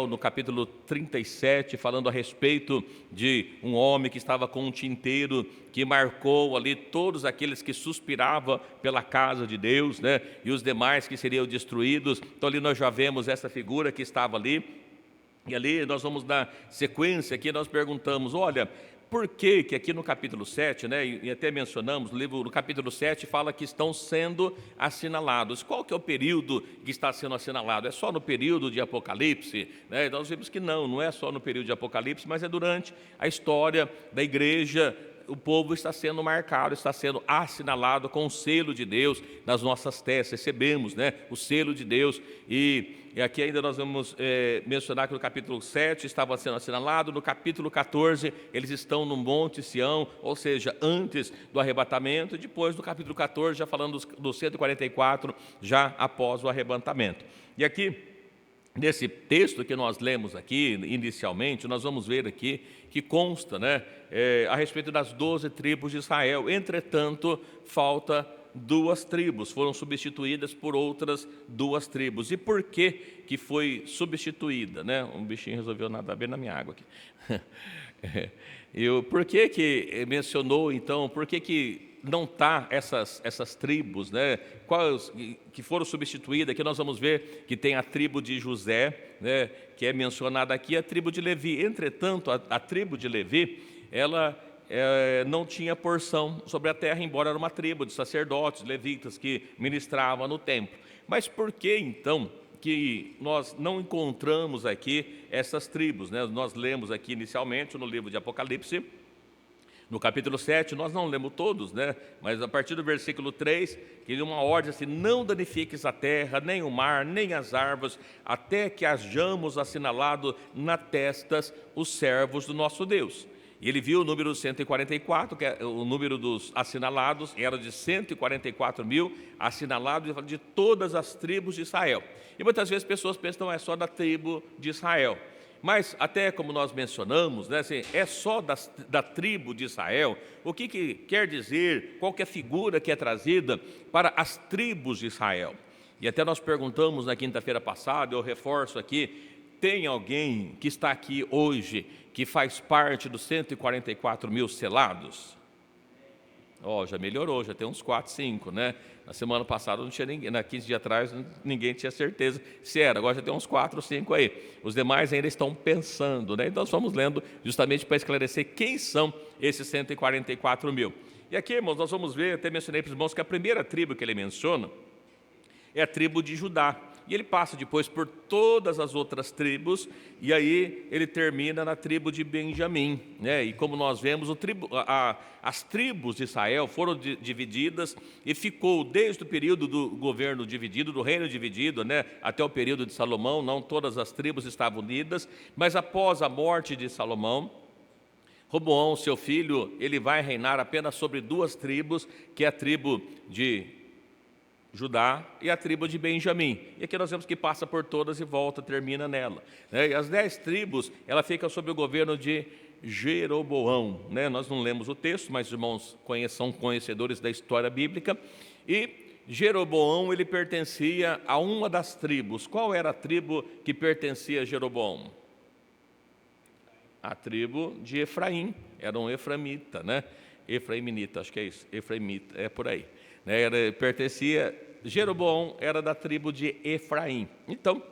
no capítulo 37, falando a respeito de um homem que estava com um tinteiro que marcou ali todos aqueles que suspiravam pela casa de Deus, né? E os demais que seriam destruídos. Então ali nós já vemos essa figura que estava ali. E ali nós vamos dar sequência, aqui nós perguntamos, olha, por que aqui no capítulo 7, né, e até mencionamos, no capítulo 7 fala que estão sendo assinalados. Qual que é o período que está sendo assinalado? É só no período de Apocalipse? Né? Nós vimos que não é só no período de Apocalipse, mas é durante a história da igreja. O povo está sendo marcado, está sendo assinalado com o selo de Deus nas nossas testas. Recebemos, né, o selo de Deus. E aqui ainda nós vamos mencionar que no capítulo 7 estava sendo assinalado, no capítulo 14 eles estão no Monte Sião, ou seja, antes do arrebatamento, e depois do capítulo 14 já falando dos 144, já após o arrebatamento. E aqui, nesse texto que nós lemos aqui, inicialmente, nós vamos ver aqui que consta, né, a respeito das 12 tribos de Israel. Entretanto, falta 2 tribos, foram substituídas por outras 2 tribos. E por que foi substituída? Né? Um bichinho resolveu nadar bem na minha água aqui. Por que mencionou, então, por que não está essas tribos, né? Quais que foram substituídas? Aqui nós vamos ver que tem a tribo de José, né, que é mencionada aqui, a tribo de Levi. Entretanto, a tribo de Levi, ela não tinha porção sobre a terra, embora era uma tribo de sacerdotes, levitas, que ministravam no templo. Mas por que, então, que nós não encontramos aqui essas tribos, né? Nós lemos aqui inicialmente no livro de Apocalipse, no capítulo 7, nós não lemos todos, né? Mas a partir do versículo 3, que uma ordem assim, não danifiques a terra, nem o mar, nem as árvores, até que hajamos assinalado na testas os servos do nosso Deus. E ele viu o número 144, que é o número dos assinalados, era de 144 mil assinalados de todas as tribos de Israel. E muitas vezes as pessoas pensam, não, é só da tribo de Israel. Mas até como nós mencionamos, né, assim, é só da tribo de Israel. O que quer dizer, qual que é a figura que é trazida para as tribos de Israel? E até nós perguntamos na quinta-feira passada, eu reforço aqui, tem alguém que está aqui hoje que faz parte dos 144 mil selados? Já melhorou, já tem uns 4, 5, né? Na semana passada não tinha ninguém, 15 dias atrás ninguém tinha certeza se era, agora já tem uns 4 ou 5 aí. Os demais ainda estão pensando, né? Então nós vamos lendo justamente para esclarecer quem são esses 144 mil. E aqui, irmãos, nós vamos ver, até mencionei para os irmãos que a primeira tribo que ele menciona é a tribo de Judá. E ele passa depois por todas as outras tribos, e aí ele termina na tribo de Benjamim, né? E como nós vemos, as tribos de Israel foram divididas, e ficou desde o período do governo dividido, do reino dividido, né, até o período de Salomão. Não todas as tribos estavam unidas, mas após a morte de Salomão, Roboão, seu filho, ele vai reinar apenas sobre 2 tribos, que é a tribo de Judá e a tribo de Benjamim. E aqui nós vemos que passa por todas e volta, termina nela. E as 10 tribos, ela fica sob o governo de Jeroboão. Nós não lemos o texto, mas os irmãos são conhecedores da história bíblica. E Jeroboão, ele pertencia a uma das tribos. Qual era a tribo que pertencia a Jeroboão? A tribo de Efraim. Era um efraimita, né? Efraiminita, acho que é isso. Efraimita, é por aí. Jeroboão era da tribo de Efraim. Então,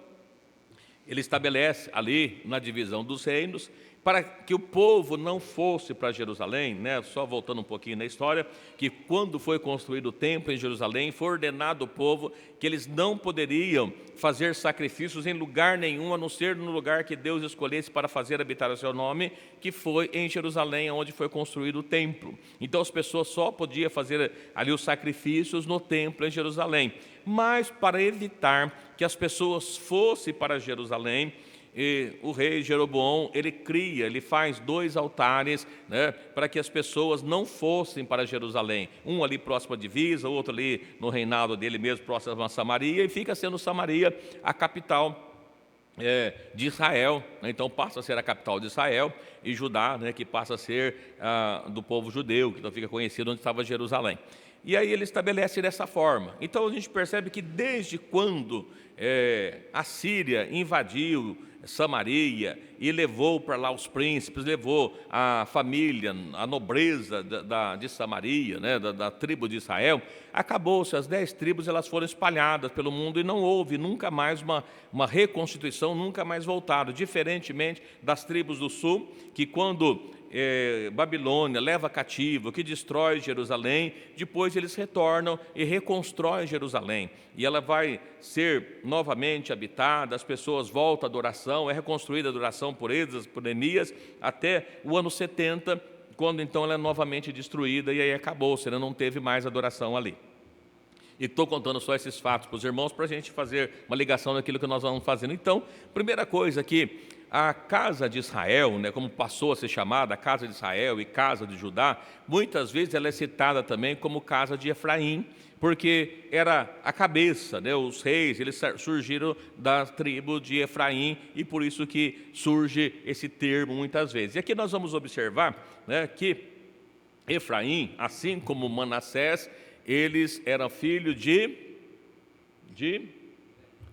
ele estabelece ali na divisão dos reinos, para que o povo não fosse para Jerusalém, né? Só voltando um pouquinho na história, que quando foi construído o templo em Jerusalém, foi ordenado ao povo que eles não poderiam fazer sacrifícios em lugar nenhum, a não ser no lugar que Deus escolhesse para fazer habitar o seu nome, que foi em Jerusalém, onde foi construído o templo. Então as pessoas só podiam fazer ali os sacrifícios no templo em Jerusalém. Mas para evitar que as pessoas fossem para Jerusalém, e o rei Jeroboão, ele faz 2 altares, né, para que as pessoas não fossem para Jerusalém. Um ali próximo à divisa, outro ali no reinado dele mesmo, próximo a Samaria, e fica sendo Samaria a capital de Israel, né? Então passa a ser a capital de Israel, e Judá, né, que passa a ser do povo judeu, que então fica conhecido onde estava Jerusalém. E aí ele estabelece dessa forma. Então a gente percebe que desde quando a Síria invadiu Samaria e levou para lá os príncipes, levou a família, a nobreza de Samaria, né, da tribo de Israel, acabou-se. As 10 tribos elas foram espalhadas pelo mundo e não houve nunca mais uma reconstituição, nunca mais voltaram, diferentemente das tribos do sul, que quando Babilônia leva cativo, que destrói Jerusalém, depois eles retornam e reconstroem Jerusalém. E ela vai ser novamente habitada, as pessoas voltam à adoração, é reconstruída a adoração por Esdras, por Neemias, até o ano 70, quando então ela é novamente destruída e aí acabou-se, não teve mais adoração ali. E estou contando só esses fatos para os irmãos para a gente fazer uma ligação daquilo que nós vamos fazendo. Então, primeira coisa que a casa de Israel, né, como passou a ser chamada, a casa de Israel e casa de Judá, muitas vezes ela é citada também como casa de Efraim, porque era a cabeça, né, os reis, eles surgiram da tribo de Efraim e por isso que surge esse termo muitas vezes. E aqui nós vamos observar, né, que Efraim, assim como Manassés, eles eram filhos de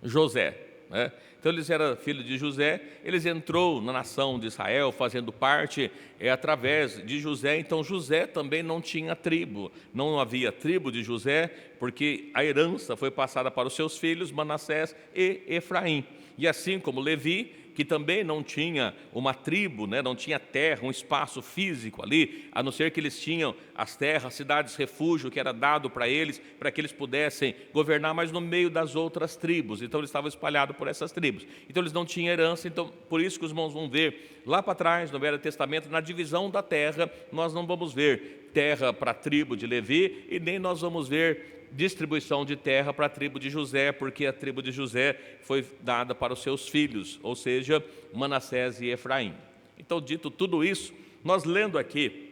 José, né? Então eles eram filhos de José, eles entrou na nação de Israel fazendo parte através de José. Então José também não tinha tribo, não havia tribo de José, porque a herança foi passada para os seus filhos Manassés e Efraim. E assim como Levi, que também não tinha uma tribo, né, não tinha terra, um espaço físico ali, a não ser que eles tinham as terras, cidades refúgio que era dado para que eles pudessem governar, mas no meio das outras tribos. Então eles estavam espalhados por essas tribos. Então eles não tinham herança, então por isso que os irmãos vão ver lá para trás, no Velho Testamento, na divisão da terra, nós não vamos ver terra para a tribo de Levi e nem nós vamos ver distribuição de terra para a tribo de José, porque a tribo de José foi dada para os seus filhos, ou seja, Manassés e Efraim. Então, dito tudo isso, nós lendo aqui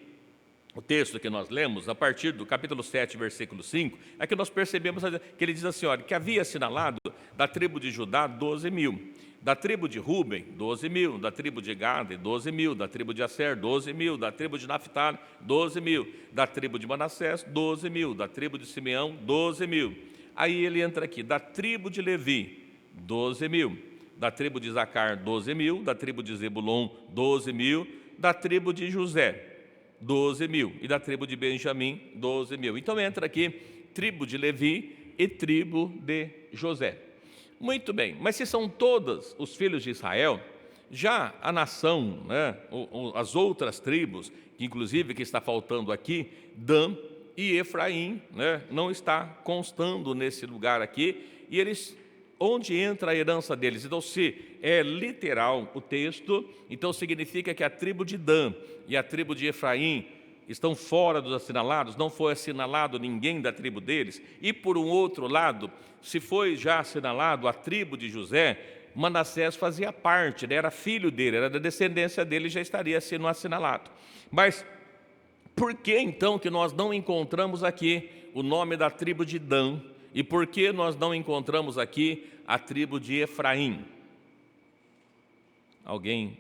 o texto que nós lemos, a partir do capítulo 7, versículo 5, é que nós percebemos que ele diz assim, olha, que havia assinalado da tribo de Judá 12.000, da tribo de Ruben, 12.000, da tribo de Gade, 12.000, da tribo de Aser, 12.000, da tribo de Naftali, 12.000, da tribo de Manassés, 12.000, da tribo de Simeão, 12.000. Aí ele entra aqui, da tribo de Levi, 12.000, da tribo de Zacar, 12.000, da tribo de Zebulon, 12.000, da tribo de José, 12.000, e da tribo de Benjamim, 12.000. Então entra aqui, tribo de Levi e tribo de José. Muito bem, mas se são todos os filhos de Israel, já a nação, né, as outras tribos, que inclusive que está faltando aqui, Dan e Efraim, né, não está constando nesse lugar aqui, e eles, onde entra a herança deles? Então, se é literal o texto, então significa que a tribo de Dan e a tribo de Efraim estão fora dos assinalados, não foi assinalado ninguém da tribo deles. E por um outro lado, se foi já assinalado a tribo de José, Manassés fazia parte, né? Era filho dele, era da descendência dele, já estaria sendo assinalado. Mas por que então que nós não encontramos aqui o nome da tribo de Dan? E por que nós não encontramos aqui a tribo de Efraim? Alguém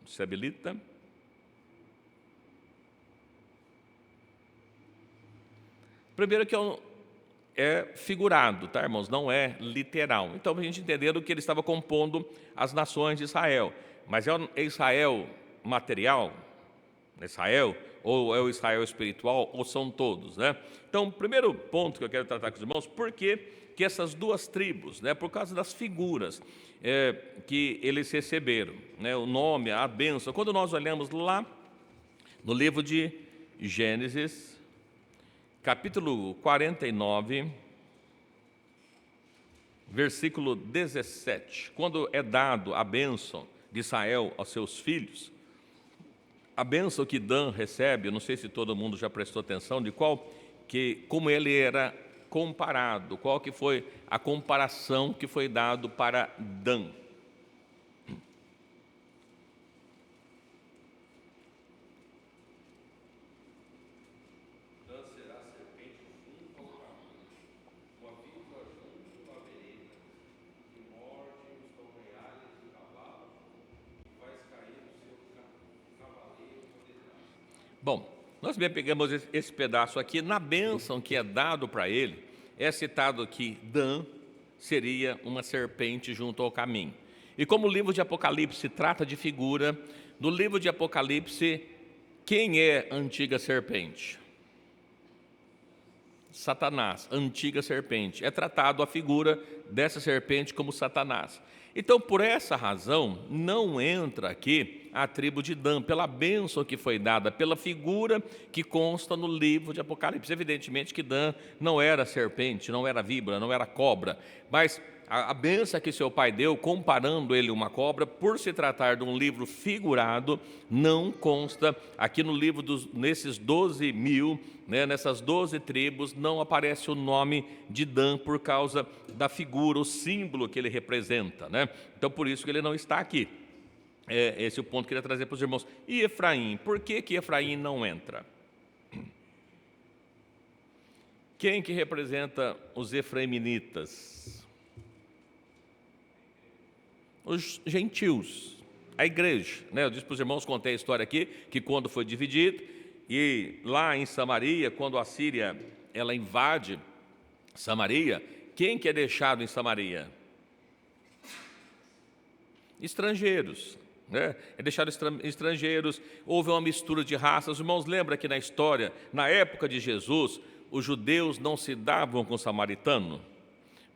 se habilita? Primeiro que é figurado, tá, irmãos? Não é literal. Então, a gente entender que ele estava compondo as nações de Israel. Mas é Israel material? Israel? Ou é o Israel espiritual? Ou são todos, né? Então, o primeiro ponto que eu quero tratar com os irmãos, por que essas duas tribos, né? Por causa das figuras que eles receberam, né? O nome, a bênção. Quando nós olhamos lá no livro de Gênesis, capítulo 49, versículo 17, quando é dado a bênção de Israel aos seus filhos, a bênção que Dan recebe, eu não sei se todo mundo já prestou atenção, como ele era comparado, qual que foi a comparação que foi dado para Dan. Bom, nós bem pegamos esse pedaço aqui, na bênção que é dado para ele, é citado que Dan seria uma serpente junto ao caminho. E como o livro de Apocalipse trata de figura, no livro de Apocalipse, quem é a antiga serpente? Satanás, antiga serpente. É tratado a figura dessa serpente como Satanás. Então, por essa razão, não entra aqui a tribo de Dan, pela bênção que foi dada, pela figura que consta no livro de Apocalipse. Evidentemente que Dan não era serpente, não era víbora, não era cobra, mas a bênção que seu pai deu, comparando ele a uma cobra, por se tratar de um livro figurado, não consta aqui no livro, nesses 12 mil, nessas 12 tribos, não aparece o nome de Dan por causa da figura, o símbolo que ele representa. Então, por isso que ele não está aqui. Esse é o ponto que eu queria trazer para os irmãos. E Efraim? Por que Efraim não entra? Quem que representa os efraiminitas? Os gentios, a igreja. Eu disse para os irmãos, contei a história aqui, que quando foi dividido, e lá em Samaria, quando a Síria ela invade Samaria, quem que é deixado em Samaria? Estrangeiros. É deixado estrangeiros, houve uma mistura de raças. Os irmãos lembram que na história, na época de Jesus, os judeus não se davam com o samaritano?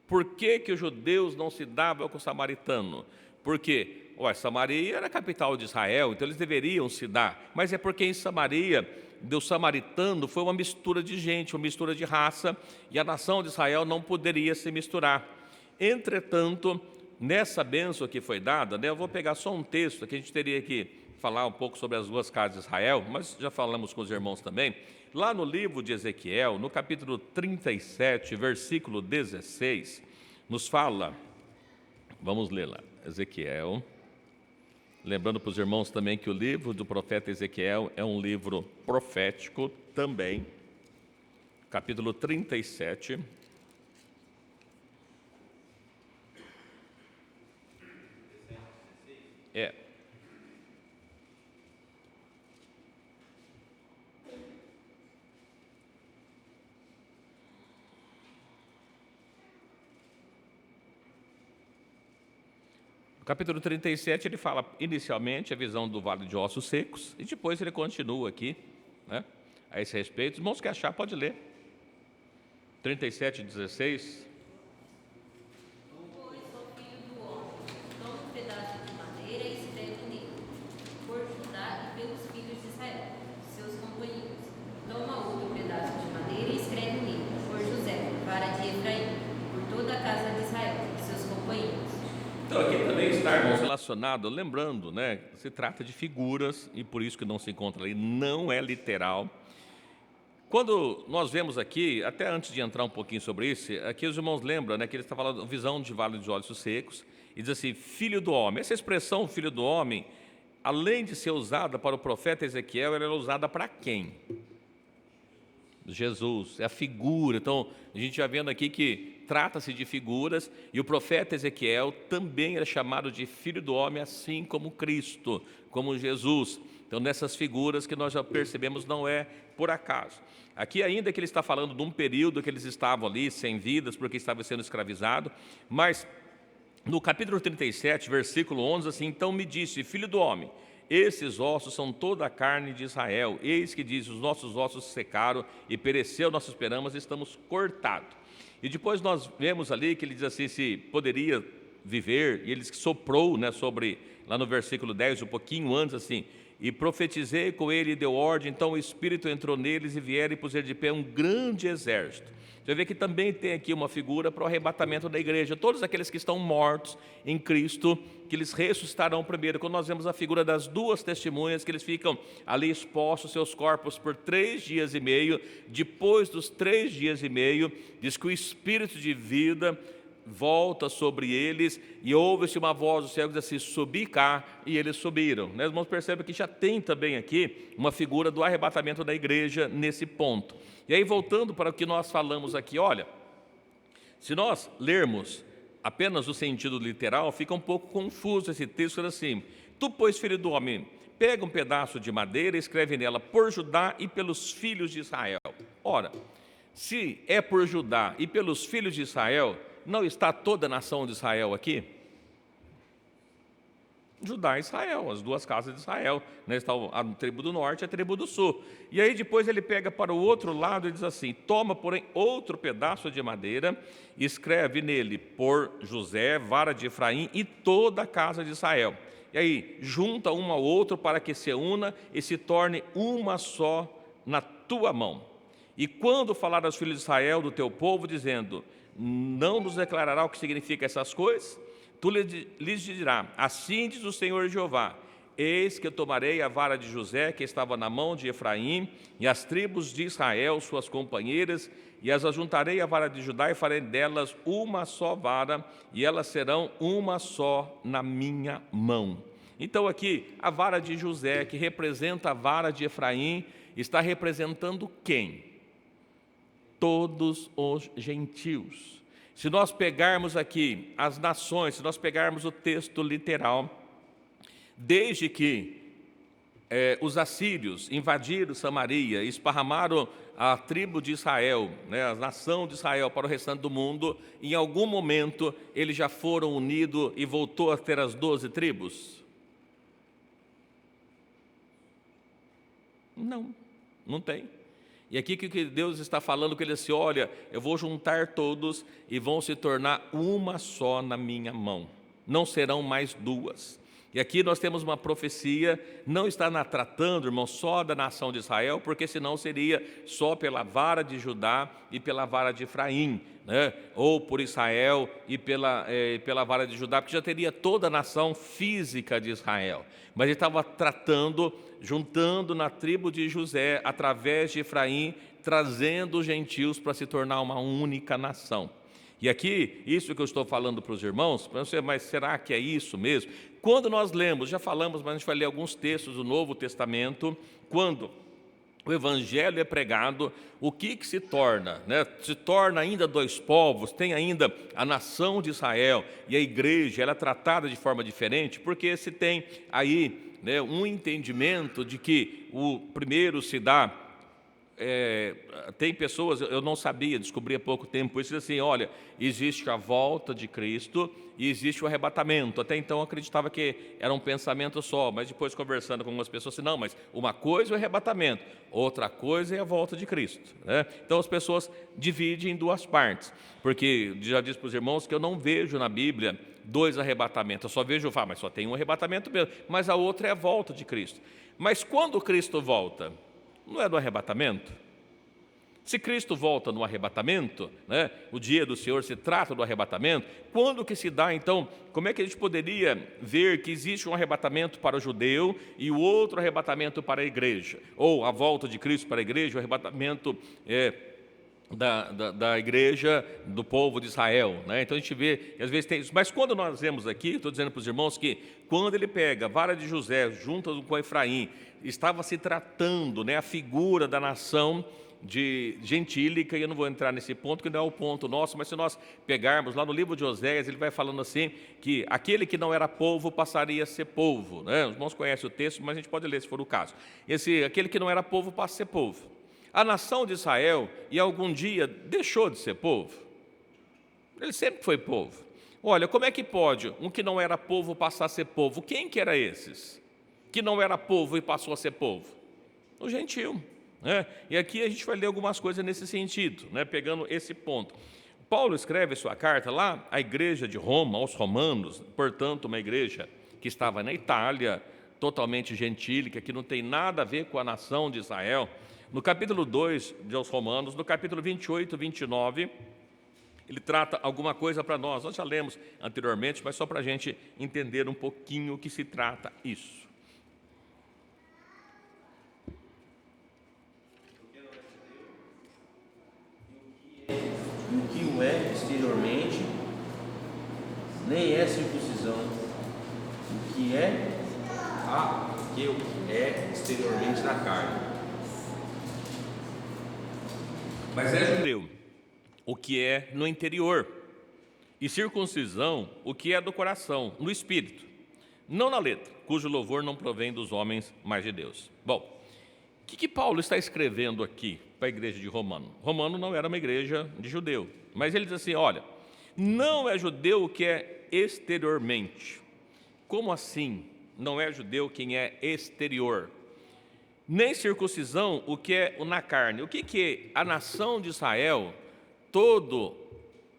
Por que os judeus não se davam com o samaritano? Porque Samaria era a capital de Israel, então eles deveriam se dar. Mas é porque em Samaria, do samaritano foi uma mistura de gente, uma mistura de raça, e a nação de Israel não poderia se misturar. Entretanto, nessa bênção que foi dada, eu vou pegar só um texto, que a gente teria que falar um pouco sobre as duas casas de Israel, mas já falamos com os irmãos também. Lá no livro de Ezequiel, no capítulo 37, versículo 16, nos fala, vamos ler lá, Ezequiel, lembrando para os irmãos também que o livro do profeta Ezequiel é um livro profético também, capítulo 37, capítulo 37, ele fala inicialmente a visão do vale de ossos secos, e depois ele continua aqui, a esse respeito. Os irmãos que achar, pode ler. 37, 16. Pois, ó filho do homem, toma um pedaço de madeira e escreve nele, por Judá e pelos filhos de Israel, seus companheiros. Toma outro pedaço de madeira e escreve nele, por José, vara de Efraim, por toda a casa de Israel, seus companheiros. Então aqui também está, irmãos, relacionado, lembrando, se trata de figuras, e por isso que não se encontra ali, não é literal. Quando nós vemos aqui, até antes de entrar um pouquinho sobre isso, aqui os irmãos lembram, que ele está falando visão de vale de olhos secos, e diz assim, filho do homem. Essa expressão, filho do homem, além de ser usada para o profeta Ezequiel, ela é usada para quem? Jesus, é a figura. Então, a gente já vendo aqui que trata-se de figuras, e o profeta Ezequiel também era chamado de filho do homem, assim como Cristo, como Jesus. Então, nessas figuras que nós já percebemos, não é por acaso. Aqui ainda que ele está falando de um período que eles estavam ali sem vidas, porque estavam sendo escravizados, mas no capítulo 37, versículo 11, assim, então me disse, filho do homem, esses ossos são toda a carne de Israel, eis que diz, os nossos ossos secaram e pereceu, nós esperamos, estamos cortados. E depois nós vemos ali que ele diz assim, se poderia viver, e ele soprou, sobre, lá no versículo 10, um pouquinho antes, assim, e profetizei com ele e deu ordem, então o Espírito entrou neles e vieram e puseram de pé um grande exército. Você vê que também tem aqui uma figura para o arrebatamento da igreja. Todos aqueles que estão mortos em Cristo, que eles ressuscitarão primeiro. Quando nós vemos a figura das duas testemunhas, que eles ficam ali expostos, seus corpos, por 3 dias e meio. Depois dos 3 dias e meio, diz que o Espírito de vida volta sobre eles, e ouve-se uma voz do céu que diz assim, subi cá, e eles subiram. Os irmãos percebem que já tem também aqui uma figura do arrebatamento da igreja nesse ponto. E aí, voltando para o que nós falamos aqui, olha, se nós lermos apenas o sentido literal, fica um pouco confuso esse texto, assim, tu, pois, filho do homem, pega um pedaço de madeira e escreve nela, por Judá e pelos filhos de Israel. Ora, se é por Judá e pelos filhos de Israel, não está toda a nação de Israel aqui? Judá e Israel, as duas casas de Israel, né? Está a tribo do norte e a tribo do sul. E aí depois ele pega para o outro lado e diz assim: toma, porém, outro pedaço de madeira, e escreve nele por José, vara de Efraim e toda a casa de Israel. E aí junta um ao outro para que se una e se torne uma só na tua mão. E quando falar aos filhos de Israel, do teu povo, dizendo: não nos declarará o que significa essas coisas? Tu lhes dirás: assim diz o Senhor Jeová: eis que eu tomarei a vara de José, que estava na mão de Efraim, e as tribos de Israel, suas companheiras, e as ajuntarei à vara de Judá, e farei delas uma só vara, e elas serão uma só na minha mão. Então aqui, a vara de José, que representa a vara de Efraim, está representando quem? Todos os gentios. Se nós pegarmos aqui as nações, se nós pegarmos o texto literal, desde que os assírios invadiram Samaria, esparramaram a tribo de Israel, né, a nação de Israel para o restante do mundo, em algum momento eles já foram unidos e voltou a ter as 12 tribos? Não, não tem. E aqui que Deus está falando, que ele disse: olha, eu vou juntar todos e vão se tornar uma só na minha mão, não serão mais duas. E aqui nós temos uma profecia, não está tratando, irmão, só da nação de Israel, porque senão seria só pela vara de Judá e pela vara de Efraim, né? Ou por Israel e pela vara de Judá, porque já teria toda a nação física de Israel. Mas ele estava tratando, juntando na tribo de José, através de Efraim, trazendo os gentios para se tornar uma única nação. E aqui, isso que eu estou falando para os irmãos, mas será que é isso mesmo? Quando nós lemos, já falamos, mas a gente vai ler alguns textos do Novo Testamento, quando o Evangelho é pregado, o que se torna? Né? Se torna ainda dois povos, tem ainda a nação de Israel e a igreja, ela é tratada de forma diferente, porque se tem aí, né, um entendimento de que o primeiro se dá. Tem pessoas, eu não sabia, descobri há pouco tempo isso, assim: olha, existe a volta de Cristo e existe o arrebatamento. Até então eu acreditava que era um pensamento só, mas depois, conversando com algumas pessoas, assim: não, mas uma coisa é o arrebatamento, outra coisa é a volta de Cristo, né? Então as pessoas dividem em duas partes, porque já disse para os irmãos que eu não vejo na Bíblia dois arrebatamentos, eu só vejo, mas só tem um arrebatamento mesmo, mas a outra é a volta de Cristo. Mas quando Cristo volta, não é do arrebatamento? Se Cristo volta no arrebatamento, né, o dia do Senhor se trata do arrebatamento, quando que se dá então? Como é que a gente poderia ver que existe um arrebatamento para o judeu e o outro arrebatamento para a igreja? Ou a volta de Cristo para a igreja, o arrebatamento da igreja, do povo de Israel, né? Então a gente vê que às vezes tem isso. Mas quando nós vemos aqui, estou dizendo para os irmãos que quando ele pega a vara de José junto com Efraim, estava se tratando, né, a figura da nação de gentílica, e eu não vou entrar nesse ponto, que não é o ponto nosso, mas se nós pegarmos lá no livro de Oséias, ele vai falando assim, que aquele que não era povo passaria a ser povo, né? Os irmãos conhecem o texto, mas a gente pode ler se for o caso. Aquele que não era povo passa a ser povo. A nação de Israel, e algum dia deixou de ser povo? Ele sempre foi povo. Olha, como é que pode um que não era povo passar a ser povo? Quem que era esses? Que não era povo e passou a ser povo? O gentil, né? E aqui a gente vai ler algumas coisas nesse sentido, né? Pegando esse ponto. Paulo escreve sua carta lá à igreja de Roma, aos romanos, portanto uma igreja que estava na Itália, totalmente gentílica, que não tem nada a ver com a nação de Israel. No capítulo 2 de aos Romanos, no capítulo 28 e 29, ele trata alguma coisa para nós. Nós já lemos anteriormente, mas só para a gente entender um pouquinho o que se trata isso. O que o é exteriormente, nem é circuncisão. O que é exteriormente na carne. Mas é judeu, o que é no interior, e circuncisão, o que é do coração, no espírito, não na letra, cujo louvor não provém dos homens, mas de Deus. Bom, o que Paulo está escrevendo aqui para a igreja de Romano? Romano não era uma igreja de judeu, mas ele diz assim: olha, não é judeu o que é exteriormente, Como assim? Não é judeu quem é exterior. Nem circuncisão o que é na carne. O que a nação de Israel, todo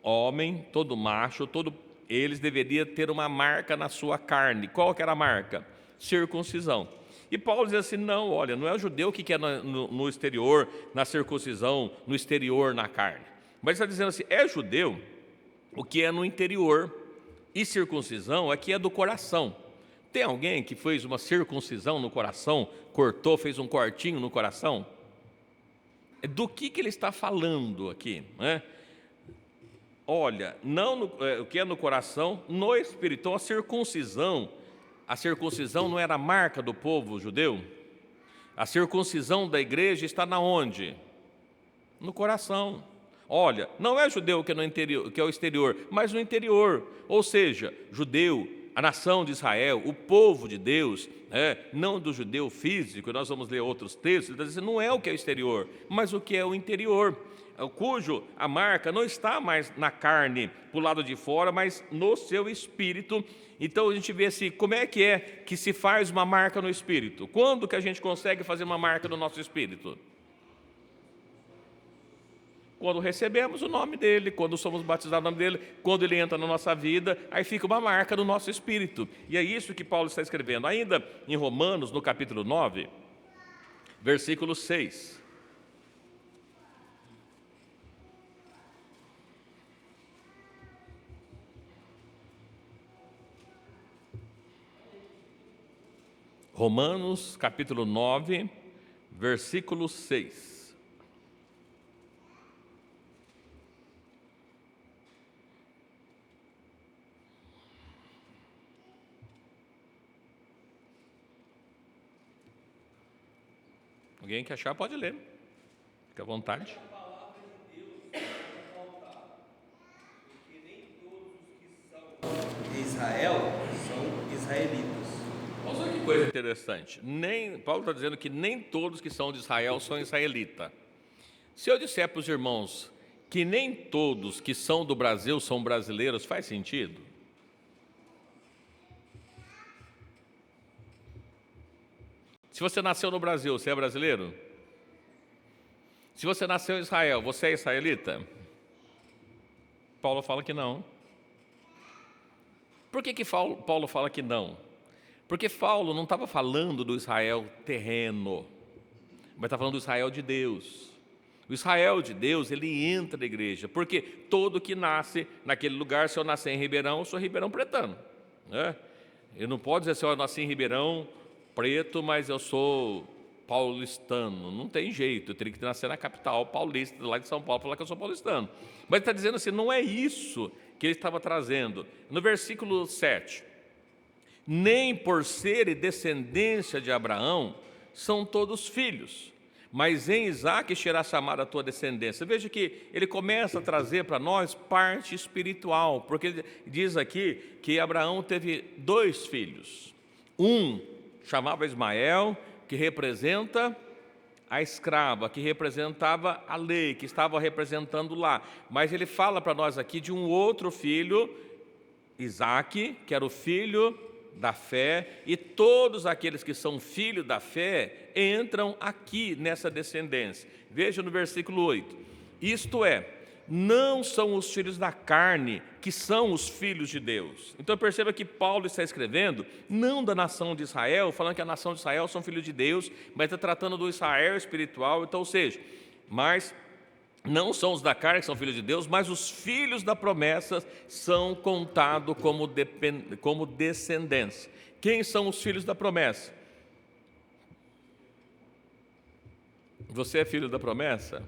homem, todo macho, eles deveriam ter uma marca na sua carne. Qual que era a marca? Circuncisão. E Paulo diz assim, não, olha, não é o judeu que quer no exterior, na circuncisão, no exterior, na carne. Mas ele está dizendo assim, é judeu o que é no interior, e circuncisão é que é do coração. Tem alguém que fez uma circuncisão no coração, cortou, fez um cortinho no coração? Do que ele está falando aqui, né? Olha, não o que é no coração, no espírito. Então a circuncisão não era a marca do povo judeu? A circuncisão da igreja está na onde? No coração. Olha, não é judeu que é no interior, que é o exterior, mas no interior. Ou seja, judeu, a nação de Israel, o povo de Deus, não do judeu físico, nós vamos ler outros textos, ele está dizendo, não é o que é o exterior, mas o que é o interior, cujo a marca não está mais na carne, para o lado de fora, mas no seu espírito. Então a gente vê assim, como é que se faz uma marca no espírito? Quando que a gente consegue fazer uma marca no nosso espírito? Quando recebemos o nome dele, quando somos batizados no nome dele, quando ele entra na nossa vida, aí fica uma marca no nosso espírito. E é isso que Paulo está escrevendo. Ainda em Romanos, no capítulo 9, versículo 6. Romanos, capítulo 9, versículo 6. Alguém que achar pode ler. Fique à vontade. A palavra de Deus não faltar, porque nem todos os que são de Israel são israelitas. Olha só que coisa interessante. Paulo está dizendo que nem todos que são de Israel são israelitas. Se eu disser para os irmãos que nem todos que são do Brasil são brasileiros, faz sentido? Se você nasceu no Brasil, você é brasileiro? Se você nasceu em Israel, você é israelita? Paulo fala que não. Por que Paulo fala que não? Porque Paulo não estava falando do Israel terreno, mas está falando do Israel de Deus. O Israel de Deus, ele entra na igreja, porque todo que nasce naquele lugar, se eu nascer em Ribeirão, eu sou ribeirão pretano, né? Eu não posso dizer assim, eu nasci em Ribeirão Preto, mas eu sou paulistano. Não tem jeito, eu teria que nascer na capital paulista, lá de São Paulo, falar que eu sou paulistano. Mas ele está dizendo assim, não é isso que ele estava trazendo. No versículo 7, nem por serem descendência de Abraão, são todos filhos, mas em Isaque será chamada a tua descendência. Veja que ele começa a trazer para nós parte espiritual, porque ele diz aqui que Abraão teve 2 filhos. Um chamava Ismael, que representa a escrava, que representava a lei, que estava representando lá. Mas ele fala para nós aqui de um outro filho, Isaque, que era o filho da fé, e todos aqueles que são filhos da fé entram aqui nessa descendência. Veja no versículo 8. Isto é, não são os filhos da carne que são os filhos de Deus. Então perceba que Paulo está escrevendo não da nação de Israel, falando que a nação de Israel são filhos de Deus, mas está tratando do Israel espiritual. Então, ou seja, mas não são os da carne que são filhos de Deus, mas os filhos da promessa são contados como descendentes. Quem são os filhos da promessa? Você é filho da promessa?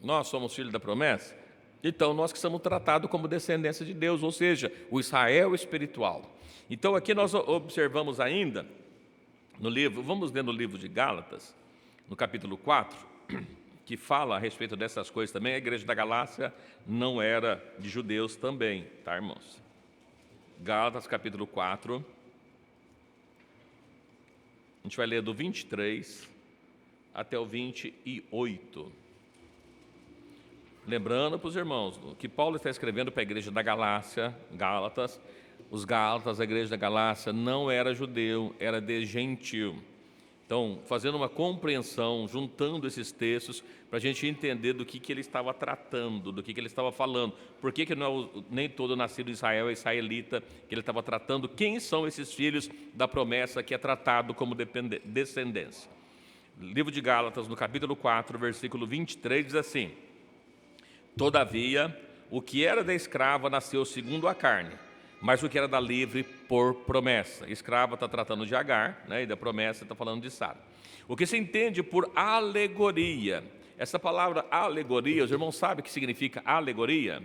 Nós somos filhos da promessa? Então, nós que somos tratados como descendência de Deus, ou seja, o Israel espiritual. Então, aqui nós observamos ainda, no livro, vamos ler no livro de Gálatas, no capítulo 4, que fala a respeito dessas coisas também. A igreja da Galácia não era de judeus também, tá, irmãos? Gálatas, capítulo 4, a gente vai ler do 23 até o 28. Lembrando para os irmãos que Paulo está escrevendo para a igreja da Galácia, Gálatas, os Gálatas, a igreja da Galácia, não era judeu, era de gentil. Então, fazendo uma compreensão, juntando esses textos, para a gente entender do que ele estava tratando, do que ele estava falando, por que não é nem todo nascido em Israel é israelita, que ele estava tratando, quem são esses filhos da promessa que é tratado como descendência. Livro de Gálatas, no capítulo 4, versículo 23, diz assim: todavia, o que era da escrava nasceu segundo a carne, mas o que era da livre por promessa. Escrava está tratando de Agar, né, e da promessa está falando de Sara. O que se entende por alegoria. Essa palavra alegoria, os irmãos sabem o que significa alegoria?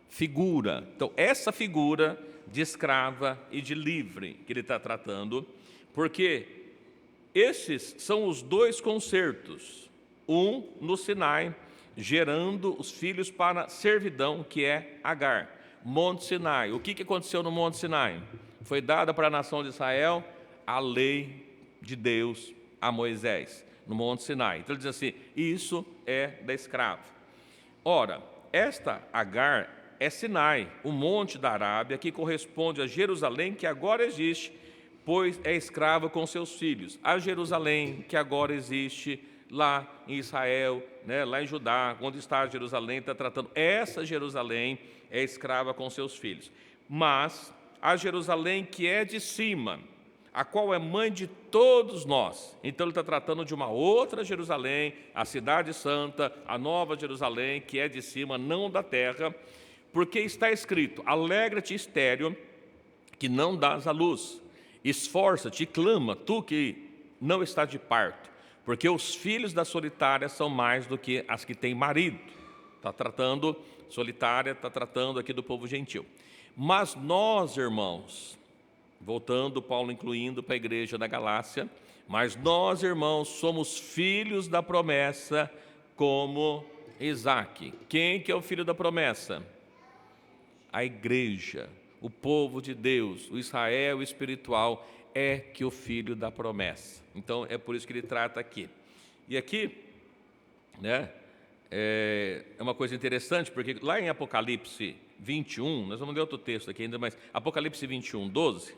Figura. Então, essa figura de escrava e de livre que ele está tratando, porque esses são os dois concertos, um no Sinai, gerando os filhos para servidão, que é Agar. Monte Sinai. O que aconteceu no Monte Sinai? Foi dada para a nação de Israel a lei de Deus a Moisés, no Monte Sinai. Então ele diz assim, isso é da escrava. Ora, esta Agar é Sinai, o monte da Arábia, que corresponde a Jerusalém, que agora existe, pois é escrava com seus filhos. A Jerusalém, que agora existe lá em Israel, né, lá em Judá, onde está Jerusalém, está tratando. Essa Jerusalém é escrava com seus filhos. Mas a Jerusalém que é de cima, a qual é mãe de todos nós. Então ele está tratando de uma outra Jerusalém, a cidade santa, a nova Jerusalém, que é de cima, não da terra, porque está escrito, alegra-te, estéril, que não dás à luz, esforça-te e clama, tu que não estás de parto, porque os filhos da solitária são mais do que as que têm marido. Está tratando, solitária, está tratando aqui do povo gentil. Mas nós, irmãos, voltando, Paulo incluindo para a igreja da Galácia, mas nós, irmãos, somos filhos da promessa como Isaque. Quem que é o filho da promessa? A igreja, o povo de Deus, o Israel espiritual, é que o filho da promessa. Então, é por isso que ele trata aqui. E aqui, né, é uma coisa interessante, porque lá em Apocalipse 21, nós vamos ler outro texto aqui ainda, mas Apocalipse 21, 12,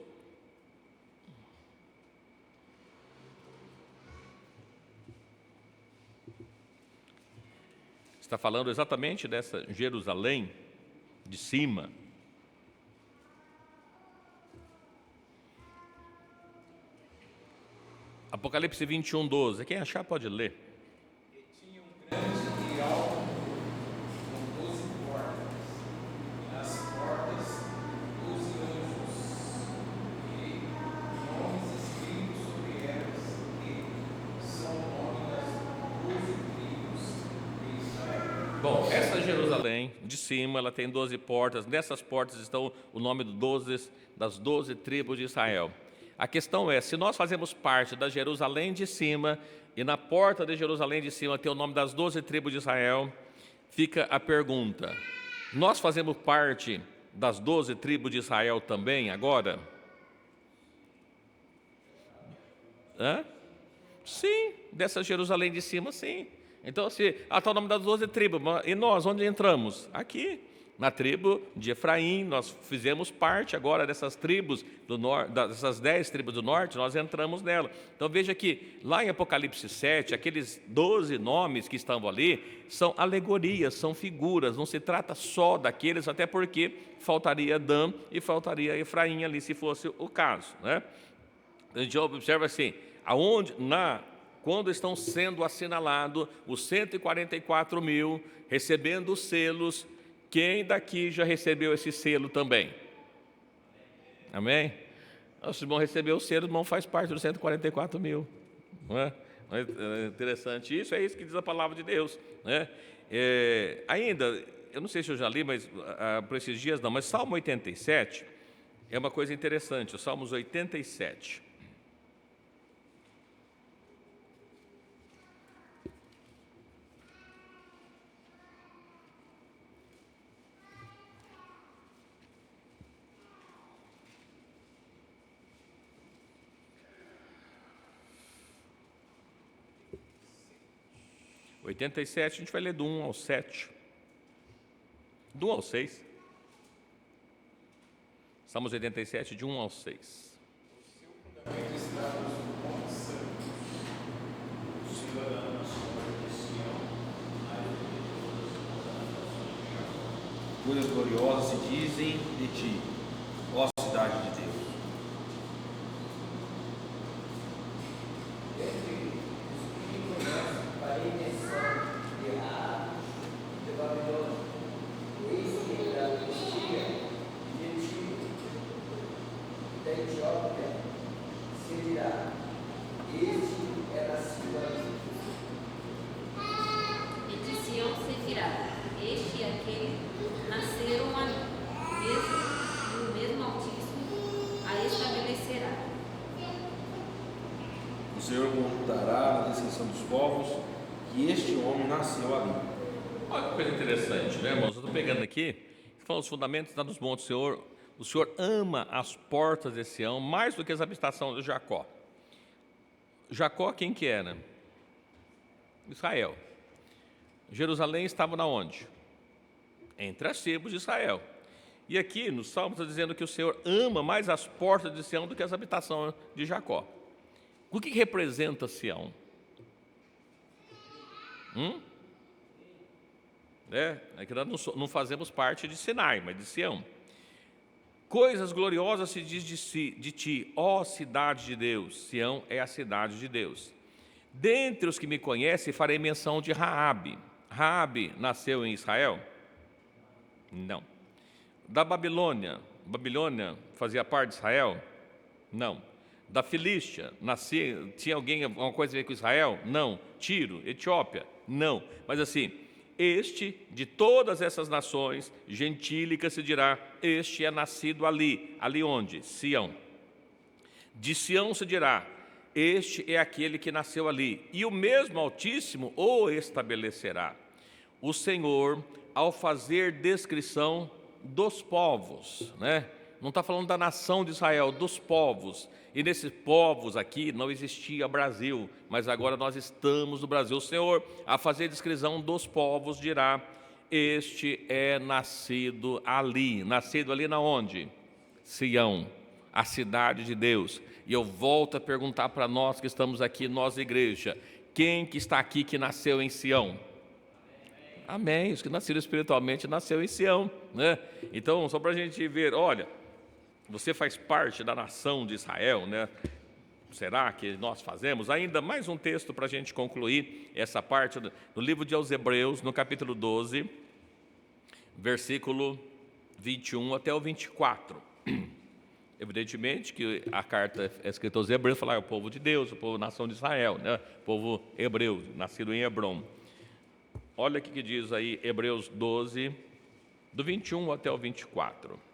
está falando exatamente dessa Jerusalém de cima. Apocalipse 21, 12. Quem achar pode ler. E tinha um grande e alto com 12 portas, e nas portas 12 anjos, e nomes escritos sobre elas, que são o nome das 12 tribos de Israel. Bom, essa Jerusalém de cima, ela tem 12 portas. Nessas portas estão o nome das 12 tribos de Israel. A questão é, se nós fazemos parte da Jerusalém de cima, e na porta de Jerusalém de cima tem o nome das 12 tribos de Israel, fica a pergunta, nós fazemos parte das 12 tribos de Israel também agora? Hã? Sim, dessa Jerusalém de cima, sim. Então, se está o nome das 12 tribos, e nós, onde entramos? Aqui. Na tribo de Efraim, nós fizemos parte agora dessas tribos do norte, dessas 10 tribos do norte, nós entramos nela. Então veja que lá em Apocalipse 7, aqueles 12 nomes que estavam ali, são alegorias, são figuras, não se trata só daqueles, até porque faltaria Dan e faltaria Efraim ali, se fosse o caso, né? A gente observa assim, quando estão sendo assinalados os 144 mil, recebendo os selos, quem daqui já recebeu esse selo também? Amém? Se o irmão recebeu o selo, o irmão faz parte dos 144 mil. Não é? É interessante isso, é isso que diz a palavra de Deus, né? Ainda, eu não sei se eu já li, mas por esses dias não, mas Salmo 87 é uma coisa interessante, o Salmos 87. A gente vai ler do 1 ao 7, do 1 ao 6. Salmos 87, de 1 ao 6. Fundamento está nos montes santos. O Senhor ama as portas de Sião, mais do que todas as nações de Jacó. Coisas gloriosas se dizem de ti, ó cidade de Deus. Entre os que conhecem para a invenção de Raab, de Babilônia, eis que da Estia, de Tiro, da Etiópia, se dirá: este é nascido ali. E de Sião se dirá: este e aquele nasceram ali, mesmo, e o mesmo Altíssimo a estabelecerá. O Senhor contará na descrição dos povos que este homem nasceu ali. Olha que coisa interessante, né, irmãos? Eu estou pegando aqui, falando os fundamentos está nos montes do Senhor. O Senhor ama as portas de Sião mais do que as habitações de Jacó. Jacó quem que era? Israel. Jerusalém estava na onde? Entre as tribos de Israel. E aqui no Salmo está dizendo que o Senhor ama mais as portas de Sião do que as habitações de Jacó. O que representa Sião? É que nós não fazemos parte de Sinai, mas de Sião. Coisas gloriosas se diz de ti, ó cidade de Deus. Sião é a cidade de Deus. Dentre os que me conhecem, farei menção de Raabe. Raabe nasceu em Israel? Não. Da Babilônia fazia parte de Israel? Não. Da Filístia, tinha alguma coisa a ver com Israel? Não. Tiro, Etiópia? Não. Mas assim, este, de todas essas nações gentílicas se dirá, este é nascido ali. Ali onde? Sião. De Sião se dirá, este é aquele que nasceu ali. E o mesmo Altíssimo o estabelecerá. O Senhor, ao fazer descrição dos povos, né? Não está falando da nação de Israel, dos povos. E nesses povos aqui não existia Brasil, mas agora nós estamos no Brasil. O Senhor, a fazer descrição dos povos, dirá, este é nascido ali. Nascido ali na onde? Sião, a cidade de Deus. E eu volto a perguntar para nós que estamos aqui, nós igreja, quem que está aqui que nasceu em Sião? Amém, os que nasceram espiritualmente nasceu em Sião, né? Então, só para a gente ver, olha, você faz parte da nação de Israel, né? Será que nós fazemos? Ainda mais um texto para a gente concluir essa parte no livro de aos Hebreus, no capítulo 12, versículo 21 até o 24. Evidentemente que a carta é escrita aos Hebreus, falar o povo de Deus, o povo nação de Israel, né? O povo hebreu, nascido em Hebrom. Olha o que diz aí Hebreus 12, do 21 até o 24.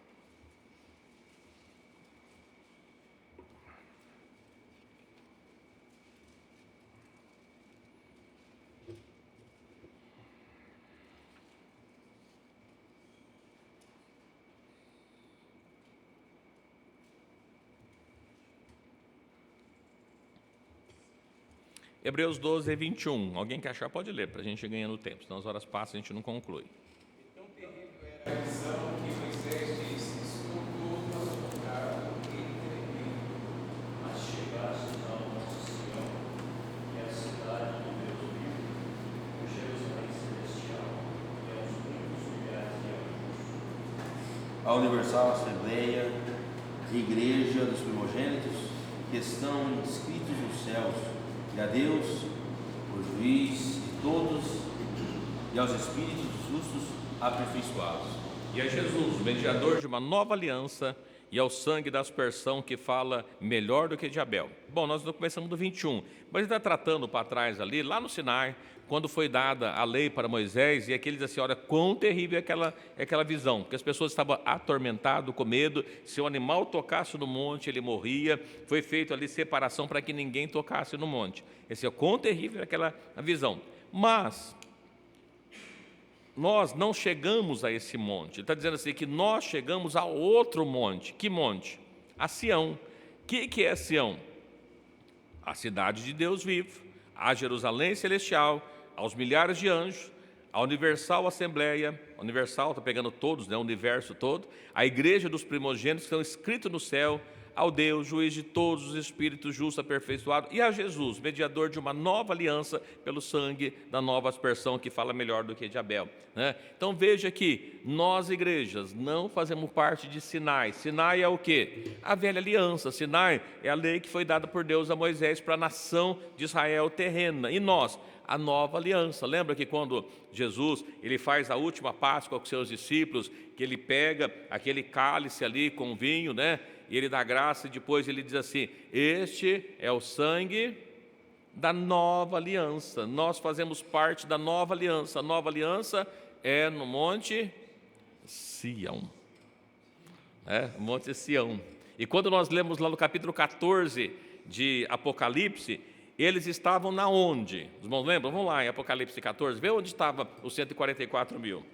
Hebreus 12, 21. Alguém que achar pode ler, para a gente ir ganhando tempo, senão as horas passam e a gente não conclui. Tão terrível era a visão que Moisés disse: estou todo assombrado e tremendo. Mas chegastes ao nosso Senhor, que é a cidade do Deus vivo, o Jerusalém celestial, e aos muitos milhares de anos. A Universal Assembleia, Igreja dos Primogênitos, que estão inscritos nos céus, e a Deus, o juiz de todos, e aos espíritos justos aperfeiçoados. E a Jesus, mediador de uma nova aliança, e ao sangue da aspersão que fala melhor do que de Abel. Bom, nós começamos do 21, mas ele está tratando para trás ali, lá no Sinai, quando foi dada a lei para Moisés, e aqui ele diz assim, olha, quão terrível é aquela visão, porque as pessoas estavam atormentadas, com medo, se o animal tocasse no monte, ele morria, foi feito ali separação para que ninguém tocasse no monte. Esse é o quão terrível é aquela visão. Mas nós não chegamos a esse monte. Ele está dizendo assim, que nós chegamos a outro monte. Que monte? A Sião. O que é Sião? A cidade de Deus vivo, a Jerusalém celestial, aos milhares de anjos, a Universal Assembleia, a Universal está pegando todos, né, o universo todo, a igreja dos primogênitos que estão escritos no céu, ao Deus, juiz de todos os espíritos justos, aperfeiçoado, e a Jesus, mediador de uma nova aliança pelo sangue da nova aspersão, que fala melhor do que de Abel, né? Então veja que nós, igrejas, não fazemos parte de Sinai. Sinai é o quê? A velha aliança. Sinai é a lei que foi dada por Deus a Moisés para a nação de Israel terrena. E nós, a nova aliança. Lembra que quando Jesus ele faz a última Páscoa com seus discípulos, que ele pega aquele cálice ali com vinho, né? E ele dá graça e depois ele diz assim: este é o sangue da nova aliança. Nós fazemos parte da nova aliança. A nova aliança é no Monte Sião. Monte Sião. E quando nós lemos lá no capítulo 14 de Apocalipse, eles estavam na onde? Os irmãos lembram? Vamos lá em Apocalipse 14, vê onde estava os 144 mil.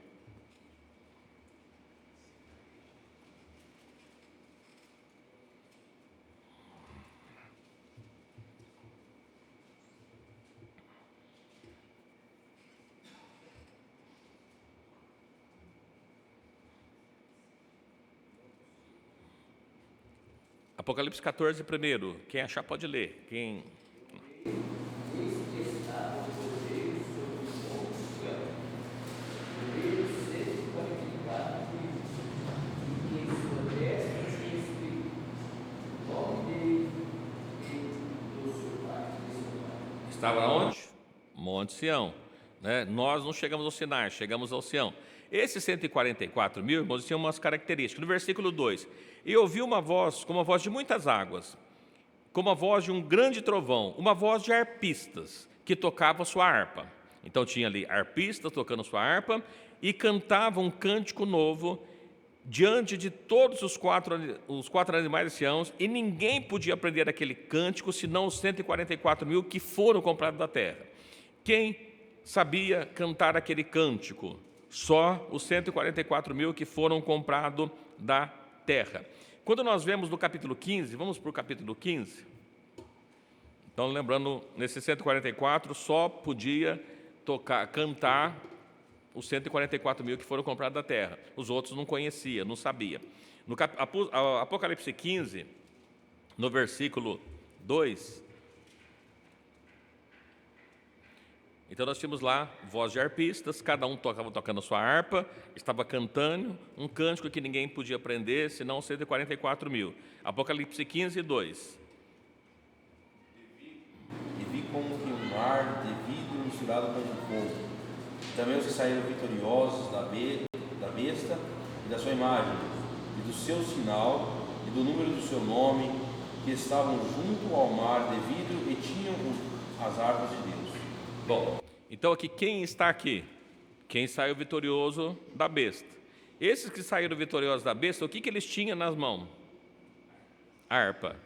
Apocalipse 14 primeiro, quem achar pode ler. Quem... Estava onde? Monte Sião, né? Nós não chegamos ao Sinai, chegamos ao Sião. Esses 144 mil, irmãos, tinham umas características. No versículo 2, e ouvi uma voz, como a voz de muitas águas, como a voz de um grande trovão, uma voz de arpistas, que tocavam sua harpa. Então tinha ali arpistas tocando sua harpa, e cantavam um cântico novo, diante de todos os quatro animais de Sião, e ninguém podia aprender aquele cântico, senão os 144 mil que foram comprados da terra. Quem sabia cantar aquele cântico? Só os 144 mil que foram comprados da terra. Quando nós vemos no capítulo 15, vamos para o capítulo 15. Então, lembrando, nesses 144 só podia cantar os 144 mil que foram comprados da terra. Os outros não conhecia, não sabia. No Apocalipse 15, no versículo 2, então nós tínhamos lá voz de arpistas, cada um estava tocando a sua harpa, estava cantando um cântico que ninguém podia aprender, senão 144 mil. Apocalipse 15, 2. E vi como que um mar de vidro misturado com fogo. Também os que saíram vitoriosos da besta e da sua imagem, e do seu sinal, e do número do seu nome, que estavam junto ao mar de vidro e tinham as harpas de Deus. Bom, então aqui, quem está aqui? Quem saiu vitorioso da besta. Esses que saíram vitoriosos da besta, o que eles tinham nas mãos? Harpa.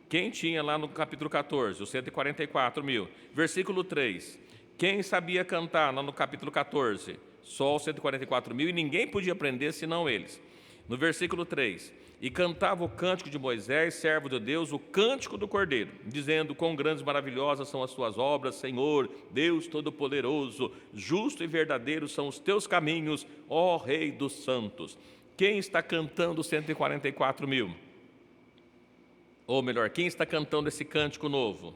Quem tinha lá no capítulo 14? Os 144 mil. Versículo 3. Quem sabia cantar lá no capítulo 14? Só os 144 mil, e ninguém podia aprender senão eles. No versículo 3, e cantava o cântico de Moisés, servo de Deus, o cântico do Cordeiro, dizendo: quão grandes e maravilhosas são as tuas obras, Senhor, Deus Todo-Poderoso, justo e verdadeiro são os teus caminhos, ó Rei dos santos. Quem está cantando os 144 mil? Ou melhor, quem está cantando esse cântico novo?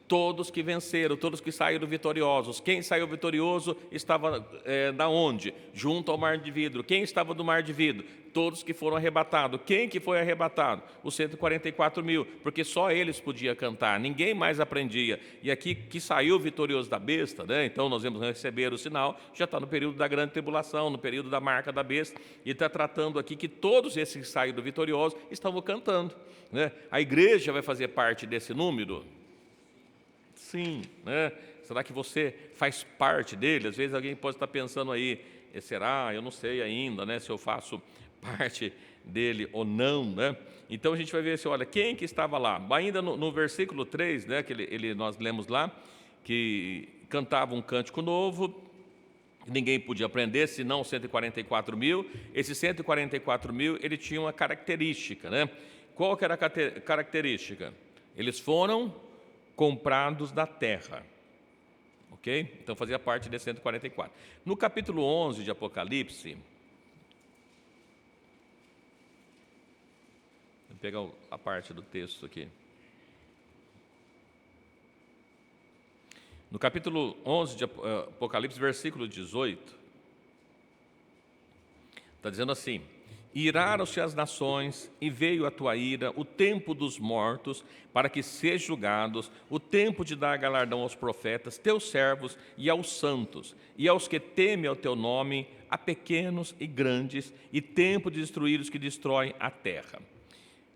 Todos que venceram, todos que saíram vitoriosos. Quem saiu vitorioso estava da onde? Junto ao mar de vidro. Quem estava do mar de vidro? Todos que foram arrebatados. Quem que foi arrebatado? Os 144 mil, porque só eles podiam cantar, ninguém mais aprendia. E aqui que saiu vitorioso da besta, né? Então nós vamos receber o sinal, já está no período da grande tribulação, no período da marca da besta, e está tratando aqui que todos esses que saíram vitoriosos estavam cantando, né? A igreja vai fazer parte desse número? Sim, né? Será que você faz parte dele? Às vezes alguém pode estar pensando aí, será? Eu não sei ainda, né, se eu faço parte dele ou não, né? Então a gente vai ver assim, olha, quem que estava lá? Ainda no versículo 3, né, que nós lemos lá, que cantava um cântico novo, ninguém podia aprender, senão 144 mil. Esses 144 mil, ele tinha uma característica, né? Qual que era a característica? Eles foram comprados da terra, ok? ok? Então fazia parte de 144. No capítulo 11 de Apocalipse, vou pegar a parte do texto aqui. No capítulo 11 de Apocalipse, versículo 18, está dizendo assim: iraram-se as nações, e veio a tua ira, o tempo dos mortos, para que sejam julgados, o tempo de dar galardão aos profetas, teus servos, e aos santos, e aos que temem ao teu nome, a pequenos e grandes, e tempo de destruir os que destroem a terra.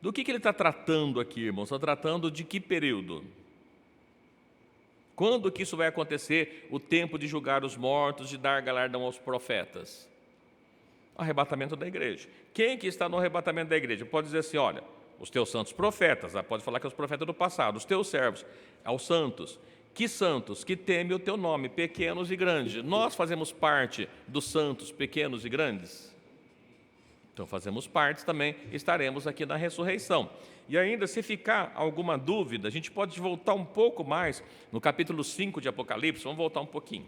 Do que ele está tratando aqui, irmãos? Está tratando de que período? Quando que isso vai acontecer? O tempo de julgar os mortos, de dar galardão aos profetas? Arrebatamento da igreja. Quem que está no arrebatamento da igreja? Pode dizer assim, olha, os teus santos profetas, pode falar que é os profetas do passado, os teus servos, aos santos. Que santos? Que temem o teu nome, pequenos e grandes. Nós fazemos parte dos santos, pequenos e grandes? Então fazemos parte também, estaremos aqui na ressurreição. E ainda, se ficar alguma dúvida, a gente pode voltar um pouco mais no capítulo 5 de Apocalipse, vamos voltar um pouquinho.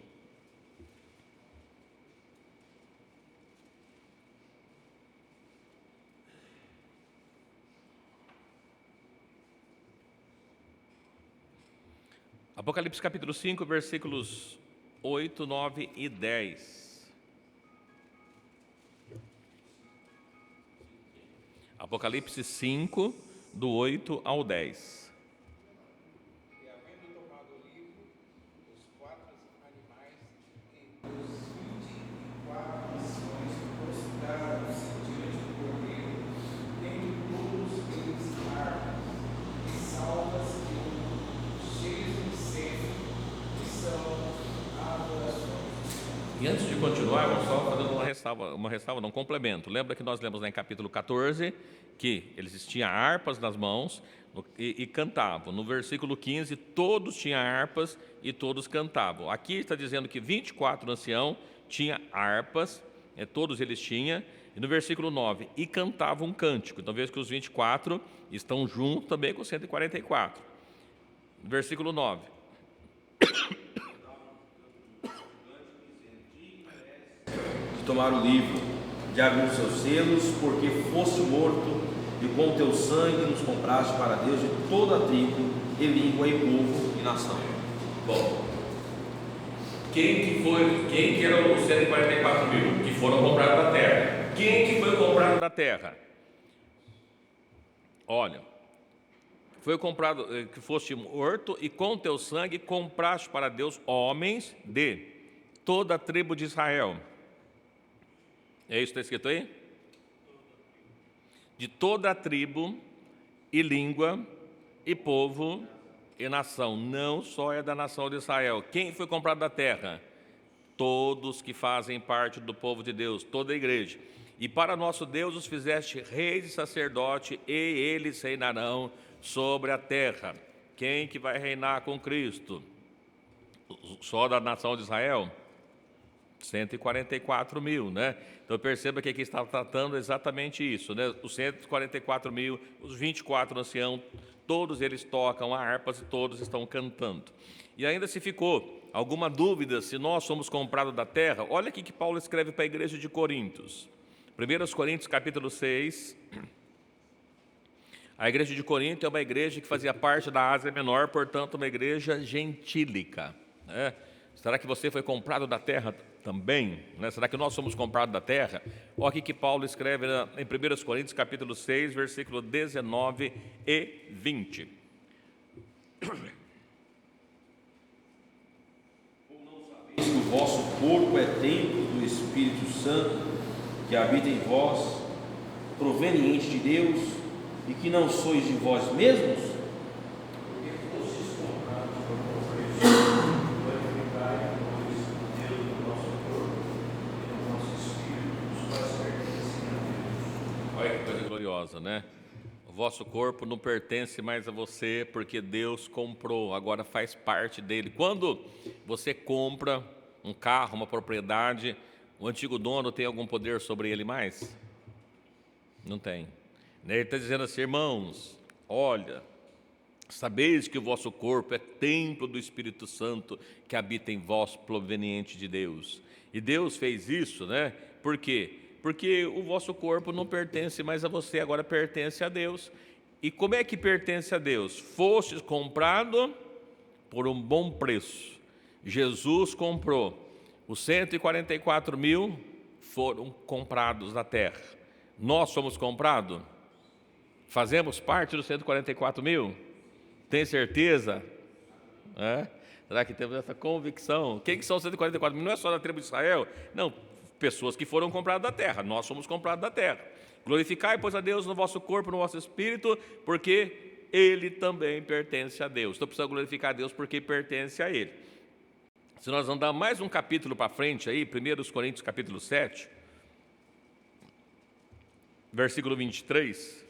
Apocalipse capítulo 5, versículos 8, 9 e 10. Apocalipse 5, do 8 ao 10. E havendo tomado o livro, os 4 animais e os 24 anciões prostraram-se diante do Cordeiro, tendo todos eles harpas e salvas de ouro, cheios de incenso, que são adorações. E antes de continuar, vamos só fazendo uma ressalva, um complemento. Lembra que nós lemos lá em capítulo 14 que eles tinham harpas nas mãos e cantavam. No versículo 15, todos tinham harpas e todos cantavam. Aqui está dizendo que 24 anciãos tinham harpas, todos eles tinham. E no versículo 9, e cantavam um cântico. Então veja que os 24 estão juntos também com 144. No versículo 9. De tomar o livro, de abrir os seus selos, porque foste morto, e com teu sangue nos compraste para Deus de toda a tribo, e língua, e povo, e nação. Bom, quem que eram os 144 mil que foram comprados da terra? Quem que foi comprado da terra? Olha, foi comprado, que foste morto, e com teu sangue compraste para Deus homens de toda a tribo de Israel. É isso que está escrito aí? De toda a tribo, e língua, e povo, e nação. Não só é da nação de Israel. Quem foi comprado da terra? Todos que fazem parte do povo de Deus, toda a igreja. E para nosso Deus os fizeste reis e sacerdote, e eles reinarão sobre a terra. Quem que vai reinar com Cristo? Só da nação de Israel? 144 mil, né? Então perceba que aqui está tratando exatamente isso, né? Os 144 mil, os 24 anciãos, todos eles tocam harpas e todos estão cantando. E ainda se ficou alguma dúvida se nós somos comprados da terra, olha aqui que Paulo escreve para a igreja de Coríntios. 1 Coríntios capítulo 6. A igreja de Corinto é uma igreja que fazia parte da Ásia Menor, portanto uma igreja gentílica, né? Será que você foi comprado da terra também? Né? Será que nós somos comprados da terra? Olha aqui que Paulo escreve em 1 Coríntios capítulo 6, versículo 19 e 20. Eis que o vosso corpo é templo do Espírito Santo, que habita em vós, proveniente de Deus, e que não sois de vós mesmos? Olha que coisa gloriosa, né? O vosso corpo não pertence mais a você, porque Deus comprou, agora faz parte dele. Quando você compra um carro, uma propriedade, o antigo dono tem algum poder sobre ele mais? Não tem. Ele está dizendo assim, irmãos, olha, Sabeis que o vosso corpo é templo do Espírito Santo que habita em vós, proveniente de Deus. E Deus fez isso, né? Por quê? Porque o vosso corpo não pertence mais a você, agora pertence a Deus. E como é que pertence a Deus? Fostes comprado por um bom preço. Jesus comprou. Os 144 mil foram comprados da terra. Nós somos comprados? Fazemos parte dos 144 mil? Tem certeza? Será que temos essa convicção? Quem que são os 144 mil? Não é só da tribo de Israel. Não, pessoas que foram compradas da terra. Nós somos comprados da terra. Glorificai, pois, a Deus no vosso corpo, no vosso espírito, porque Ele também pertence a Deus. Então precisa glorificar a Deus porque pertence a Ele. Se nós andar mais um capítulo para frente aí, 1 Coríntios capítulo 7, versículo 23...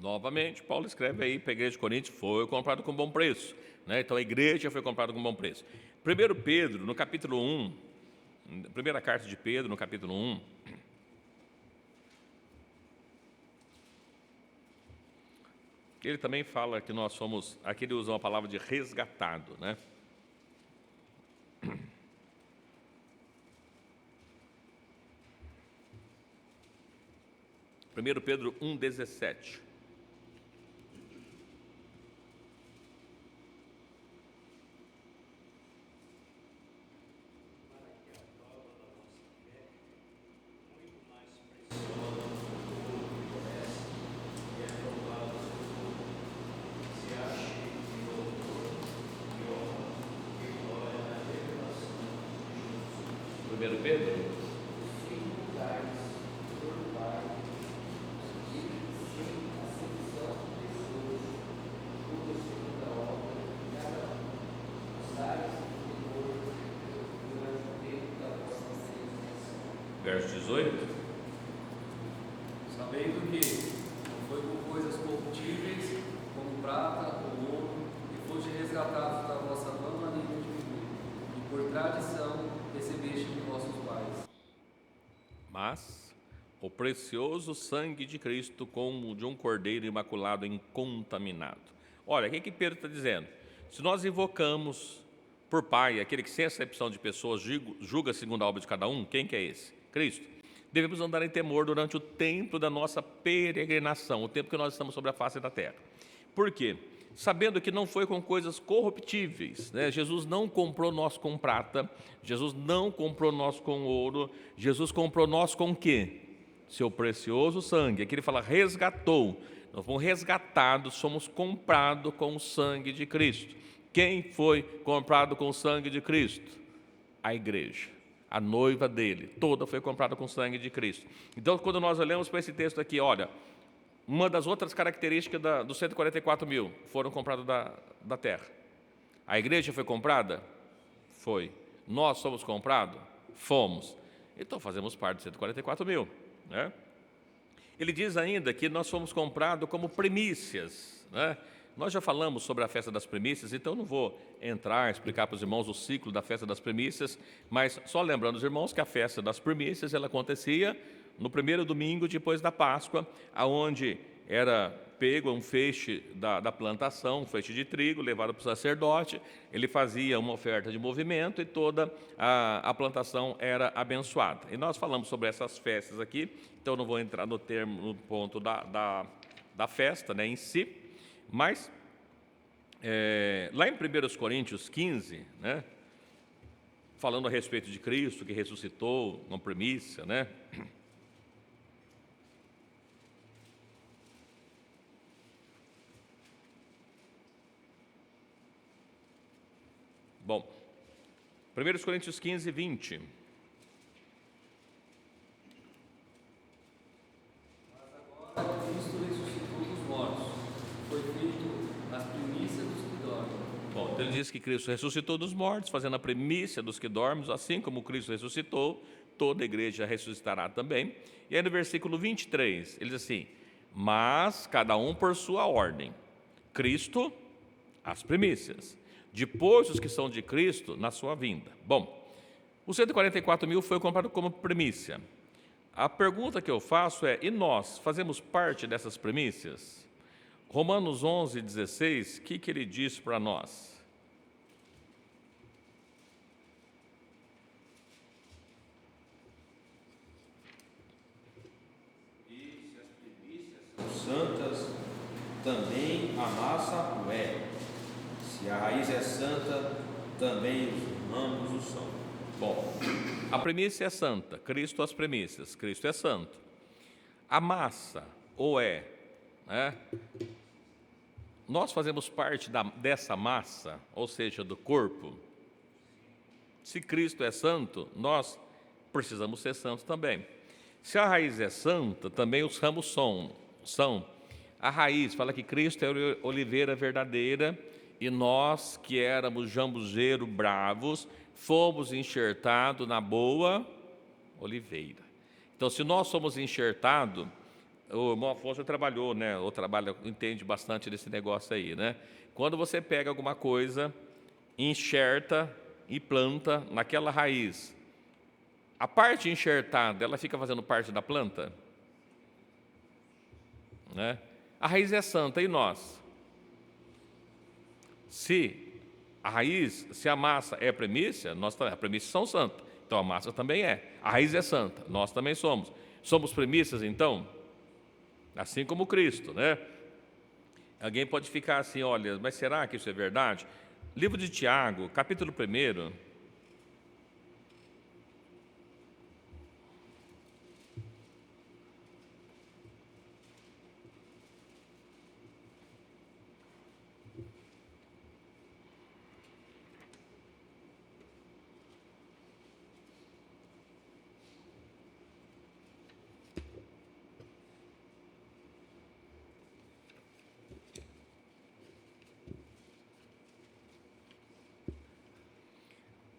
Novamente, Paulo escreve aí para a igreja de Corinto, foi comprado com bom preço, né? Então a igreja foi comprada com bom preço. 1 Pedro, no capítulo 1, primeira carta de Pedro, no capítulo 1, ele também fala que nós somos, aqui ele usa uma palavra de resgatado, né? 1 Pedro 1,17. Primeiro Pedro? Verso 18. Sabendo que não foi com coisas corruptíveis, como prata ou ouro, que foste resgatados da vossa vã maneira de viver, e por tradição recebeste de vossos pais. Mas o precioso sangue de Cristo como de um cordeiro imaculado incontaminado. Olha, o que Pedro está dizendo? Se nós invocamos por Pai, aquele que sem acepção de pessoas julga segundo a obra de cada um, quem que é esse? Cristo. Devemos andar em temor durante o tempo da nossa peregrinação, o tempo que nós estamos sobre a face da terra. Por quê? Sabendo que não foi com coisas corruptíveis, né? Jesus não comprou nós com prata, Jesus não comprou nós com ouro, Jesus comprou nós com o quê? Seu precioso sangue. Aqui ele fala resgatou. Nós fomos resgatados, somos comprados com o sangue de Cristo. Quem foi comprado com o sangue de Cristo? A igreja, a noiva dele, toda foi comprada com o sangue de Cristo. Então, quando nós olhamos para esse texto aqui, olha, uma das outras características dos 144 mil foram comprados da terra. A igreja foi comprada? Foi. Nós somos comprados? Fomos. Então, fazemos parte dos 144 mil, né? Ele diz ainda que nós fomos comprados como primícias, né? Nós já falamos sobre a festa das primícias, então não vou explicar para os irmãos o ciclo da festa das primícias, mas só lembrando os irmãos que a festa das primícias ela acontecia no primeiro domingo depois da Páscoa, aonde era pego um feixe da plantação, um feixe de trigo, levado para o sacerdote, ele fazia uma oferta de movimento e toda a plantação era abençoada. E nós falamos sobre essas festas aqui, então não vou entrar no ponto da festa, né, em si, mas lá em 1 Coríntios 15, né, falando a respeito de Cristo que ressuscitou, uma primícia, né? Bom, 1 Coríntios 15, 20. Mas agora Cristo ressuscitou dos mortos, foi feito as primícias dos que dormem. Bom, então ele diz que Cristo ressuscitou dos mortos, fazendo a primícia dos que dormem, assim como Cristo ressuscitou, toda a igreja ressuscitará também. E aí no versículo 23, ele diz assim, mas cada um por sua ordem. Cristo, as primícias. depois os que são de Cristo na sua vinda. Bom, os 144 mil foi comprado como primícia. A pergunta que eu faço é, e nós fazemos parte dessas primícias? Romanos 11, 16, o que ele diz para nós? Santas, também a massa o é. Se a raiz é santa, também os ramos o são. Bom, a primícia é santa, Cristo as primícias, Cristo é santo. A massa, ou é, né? Nós fazemos parte dessa massa, ou seja, do corpo. Se Cristo é santo, nós precisamos ser santos também. Se a raiz é santa, também os ramos são. A raiz fala que Cristo é a oliveira verdadeira e nós, que éramos jambuzeiro bravos, fomos enxertados na boa oliveira. Então, se nós somos enxertados, o irmão Afonso trabalhou, né? Ou trabalha, entende bastante desse negócio aí, né? Quando você pega alguma coisa, enxerta e planta naquela raiz, a parte enxertada, ela fica fazendo parte da planta? Né? A raiz é santa, e nós? Se a raiz, se a massa é primícia, a primícia são santas, então a massa também é. A raiz é santa, nós também somos. Somos primícias, então? Assim como Cristo, né? Alguém pode ficar assim, olha, mas será que isso é verdade? Livro de Tiago, capítulo 1.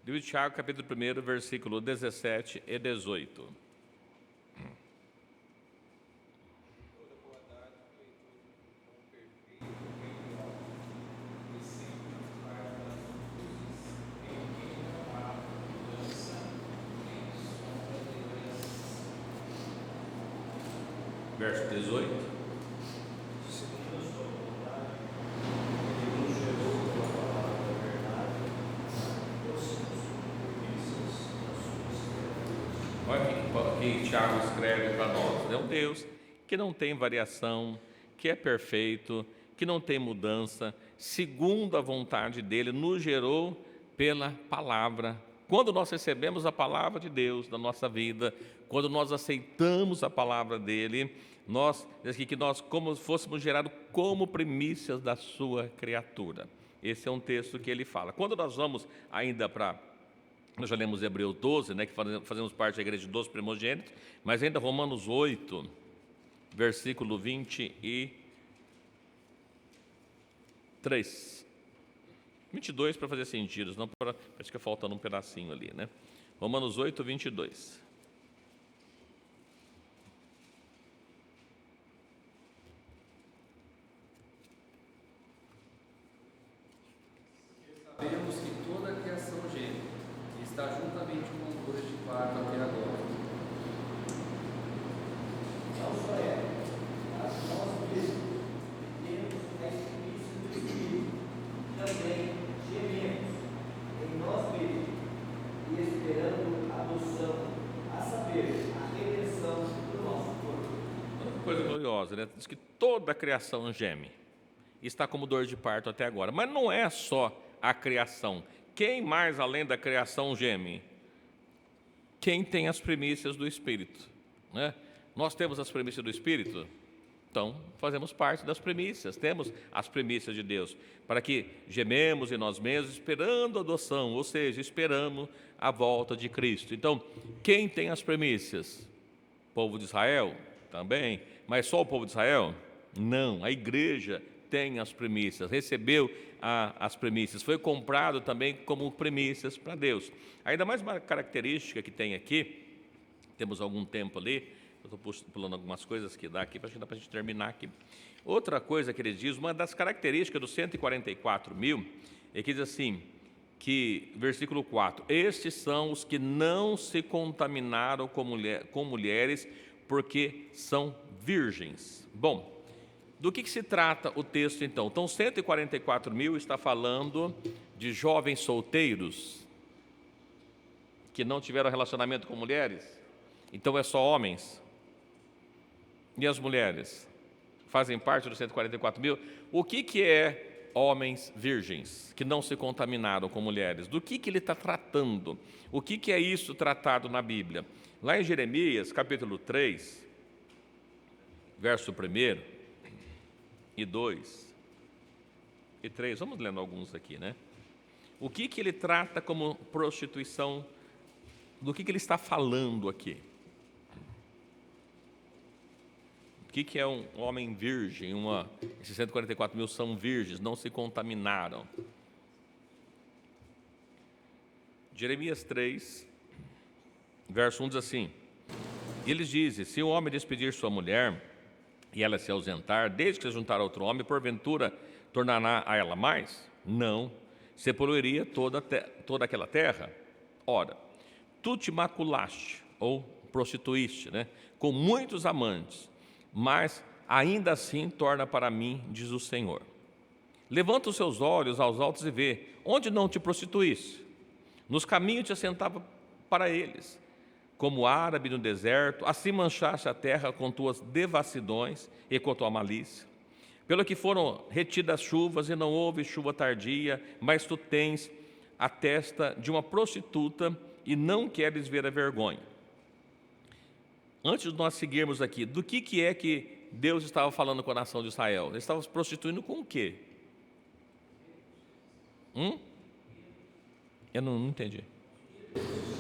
Livro de Tiago, capítulo 1, versículo 17 e 18. Toda boa dádiva e todo dom perfeito vem do alto, e sempre faz das luzes, em quem não há mudança, nem sombra de variação. Verso 18. Segundo a sua vontade, ele nos gerou com a palavra da verdade, possamos primícias das suas criaturas. Olha o que Tiago escreve para nós. É um Deus que não tem variação, que é perfeito, que não tem mudança, segundo a vontade dele, nos gerou pela palavra. Quando nós recebemos a palavra de Deus na nossa vida, quando nós aceitamos a palavra dele, que nós como fôssemos gerados como primícias da sua criatura. Esse é um texto que ele fala. Quando nós vamos ainda nós já lemos Hebreus 12, né, que fazemos parte da igreja dos primogênitos, mas ainda Romanos 8, versículo 23. 22 para fazer sentido, senão fica faltando um pedacinho ali, né? Romanos 8, 22. Sabemos que toda a criação geme e está juntamente com dores de parto até agora. Não só mas nós mesmos temos a experiência do Espírito, também gememos em nós mesmos e esperando a adoção, a saber, a redenção do nosso corpo. Uma coisa gloriosa, né? Diz que toda a criação geme, está como dor de parto até agora. Mas não é só a criação. Quem mais além da criação geme? Quem tem as primícias do Espírito, né? Nós temos as primícias do Espírito, então fazemos parte das primícias, temos as primícias de Deus, para que gememos em nós mesmos, esperando a adoção, ou seja, esperamos a volta de Cristo. Então, quem tem as primícias? O povo de Israel? Também. Mas só o povo de Israel? Não, a igreja tem as primícias, recebeu as primícias, foi comprado também como primícias para Deus. Ainda mais uma característica que tem aqui, temos algum tempo ali, eu estou pulando algumas coisas que dá aqui, para a gente terminar aqui. Outra coisa que ele diz, uma das características dos 144 mil, Ele diz assim, que, versículo 4, estes são os que não se contaminaram com mulheres, porque são virgens. Bom, do que se trata o texto então? Então, 144 mil está falando de jovens solteiros que não tiveram relacionamento com mulheres? Então é só homens? E as mulheres? Fazem parte dos 144 mil? O que é homens virgens, que não se contaminaram com mulheres? Do que ele está tratando? O que é isso tratado na Bíblia? Lá em Jeremias, capítulo 3, verso 1 e 2 e 3, vamos lendo alguns aqui, né? O que ele trata como prostituição? Do que ele está falando aqui? O que é um homem virgem? Esses 144 mil são virgens, não se contaminaram. Jeremias 3, verso 1 diz assim, e eles dizem, se o homem despedir sua mulher e ela se ausentar, desde que se juntar a outro homem, porventura tornará a ela mais? Não, se poluiria toda aquela terra. Ora, tu te maculaste, ou prostituíste, né, com muitos amantes, mas ainda assim torna para mim, diz o Senhor. Levanta os seus olhos aos altos e vê, onde não te prostituíste? Nos caminhos te assentava para eles, como árabe no deserto, assim manchaste a terra com tuas devassidões e com tua malícia. Pelo que foram retidas chuvas e não houve chuva tardia, mas tu tens a testa de uma prostituta e não queres ver a vergonha. Antes de nós seguirmos aqui, do que é que Deus estava falando com a nação de Israel? Eles estavam se prostituindo com o quê? Eu não entendi.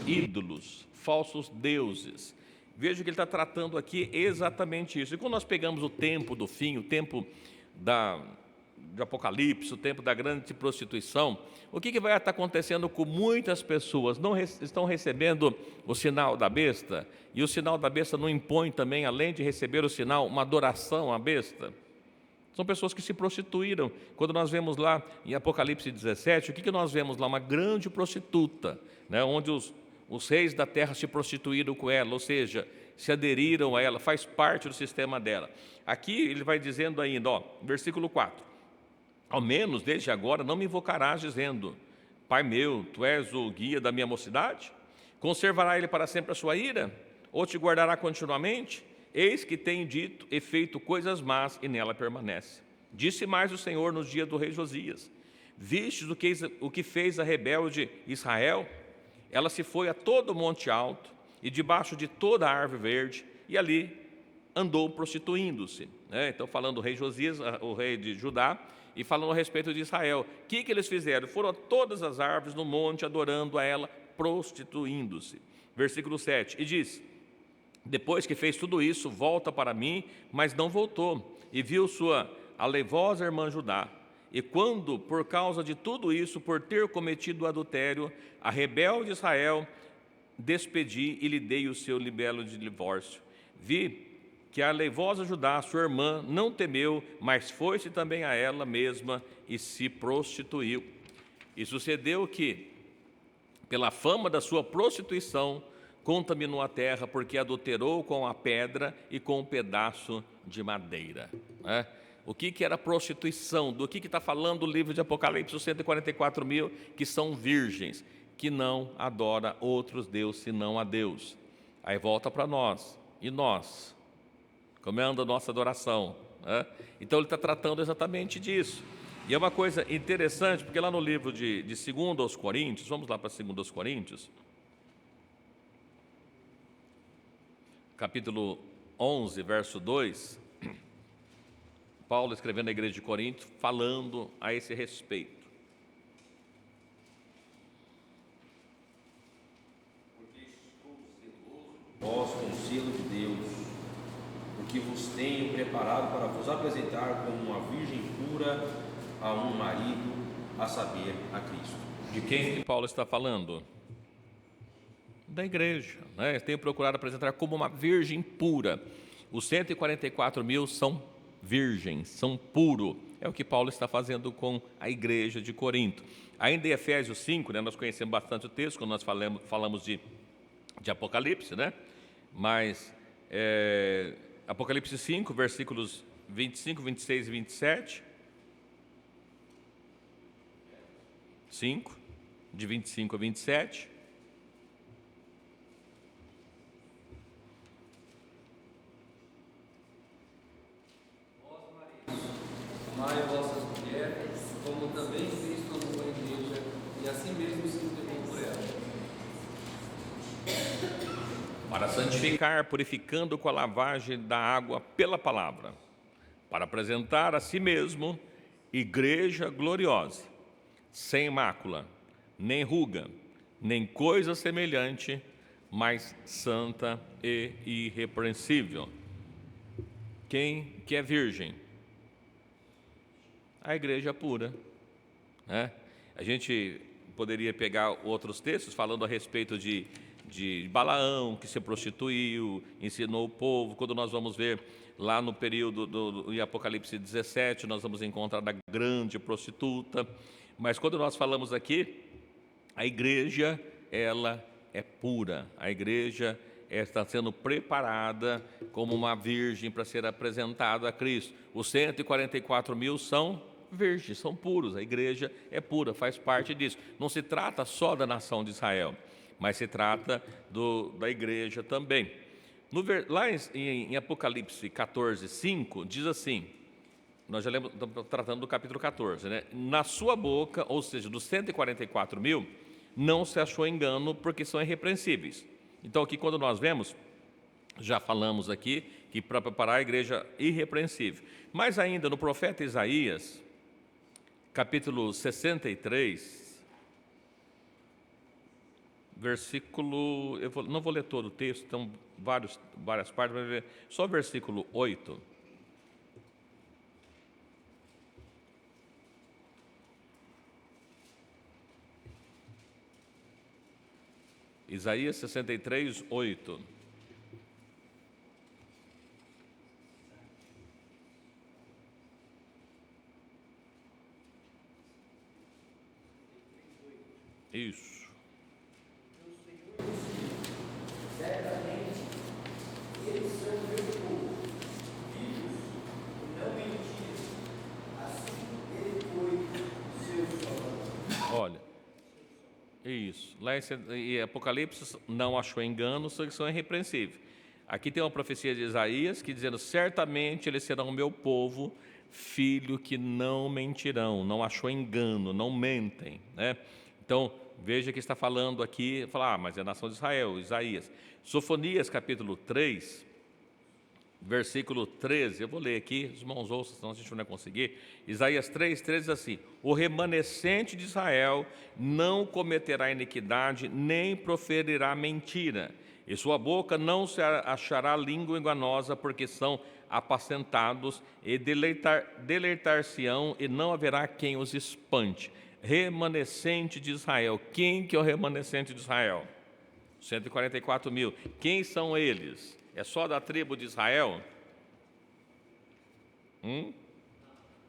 Ídolos, falsos deuses. Veja que ele está tratando aqui exatamente isso. E quando nós pegamos o tempo do fim, o tempo de Apocalipse, o tempo da grande prostituição, o que vai estar acontecendo com muitas pessoas? Não estão recebendo o sinal da besta, e o sinal da besta não impõe também, além de receber o sinal, uma adoração à besta? São pessoas que se prostituíram. Quando nós vemos lá em Apocalipse 17, o que nós vemos lá? Uma grande prostituta, né, onde os reis da terra se prostituíram com ela, ou seja, se aderiram a ela, faz parte do sistema dela. Aqui ele vai dizendo ainda, versículo 4, ao menos desde agora não me invocarás dizendo, Pai meu, tu és o guia da minha mocidade? Conservará ele para sempre a sua ira? Ou te guardará continuamente? Eis que tenho dito e feito coisas más e nela permanece. Disse mais o Senhor nos dias do rei Josias, vistes o que fez a rebelde Israel? Ela se foi a todo o monte alto e debaixo de toda a árvore verde, e ali andou prostituindo-se. Então, falando do rei Josias, o rei de Judá, e falando a respeito de Israel. O que eles fizeram? Foram a todas as árvores no monte, adorando a ela, prostituindo-se. Versículo 7, e diz, depois que fez tudo isso, volta para mim, mas não voltou, e viu sua aleivosa irmã Judá. E quando, por causa de tudo isso, por ter cometido o adultério, a rebelde Israel despedi e lhe dei o seu libelo de divórcio. Vi que a aleivosa Judá, sua irmã, não temeu, mas foi-se também a ela mesma e se prostituiu. E sucedeu que, pela fama da sua prostituição, contaminou a terra, porque adulterou com a pedra e com um pedaço de madeira. O que era prostituição? Do que está falando o livro de Apocalipse? Os 144 mil que são virgens, que não adoram outros deuses senão a Deus. Aí volta para nós. E nós? Como anda a nossa adoração? Então ele está tratando exatamente disso. E é uma coisa interessante, porque lá no livro de 2 aos Coríntios, vamos lá para 2 aos Coríntios, capítulo 11, verso 2, Paulo escrevendo à igreja de Corinto, falando a esse respeito. Porque estou zeloso vós com o selo de Deus, porque vos tenho preparado para vos apresentar como uma virgem pura a um marido, a saber, a Cristo. De quem que Paulo está falando? Da igreja, né? Tenho procurado apresentar como uma virgem pura. Os 144 mil são virgens, são puros, é o que Paulo está fazendo com a igreja de Corinto. Ainda em Efésios 5, né, nós conhecemos bastante o texto, quando nós falamos de Apocalipse, né? Mas Apocalipse 5, versículos 25, 26 e 27. 5, de 25 a 27. Amai vossas mulheres, como também Cristo amou a igreja, e assim mesmo se entregou por ela. Para santificar, purificando com a lavagem da água pela palavra, para apresentar a si mesmo igreja gloriosa, sem mácula, nem ruga, nem coisa semelhante, mas santa e irrepreensível. Quem que é virgem? A igreja pura, né? A gente poderia pegar outros textos falando a respeito de Balaão, que se prostituiu, ensinou o povo. Quando nós vamos ver lá no período em Apocalipse 17, nós vamos encontrar a grande prostituta. Mas quando nós falamos aqui, a igreja, ela é pura. A igreja está sendo preparada como uma virgem para ser apresentada a Cristo. Os 144.000 são virgens, são puros. A igreja é pura, faz parte disso. Não se trata só da nação de Israel, mas se trata da igreja também. Lá em Apocalipse 14, 5, diz assim, nós já lemos, estamos tratando do capítulo 14, né? Na sua boca, ou seja, dos 144.000, não se achou engano, porque são irrepreensíveis. Então aqui quando nós vemos, já falamos aqui, que para preparar a igreja irrepreensível. Mas ainda no profeta Isaías, capítulo 63, versículo, não vou ler todo o texto, então várias partes, mas ver só o versículo 8. Isaías 63, 8. Isso. Certamente, eles são meu povo, vivos e não mentiras. Assim ele foi seu salvador. Olha, isso. Lá em Apocalipse não achou engano, são irrepreensíveis. Aqui tem uma profecia de Isaías que dizendo, certamente eles serão meu povo, filho que não mentirão, não achou engano, não mentem, né? Então, veja que está falando aqui, mas é a nação de Israel, Isaías. Sofonias capítulo 3, versículo 13, eu vou ler aqui, os irmãos ouçam, senão a gente não vai conseguir. Isaías 3, 13 diz assim, o remanescente de Israel não cometerá iniquidade, nem proferirá mentira, e sua boca não se achará língua enganosa, porque são apacentados, e deleitar-se-ão, e não haverá quem os espante. Remanescente de Israel. Quem que é o remanescente de Israel? 144.000. Quem são eles? É só da tribo de Israel?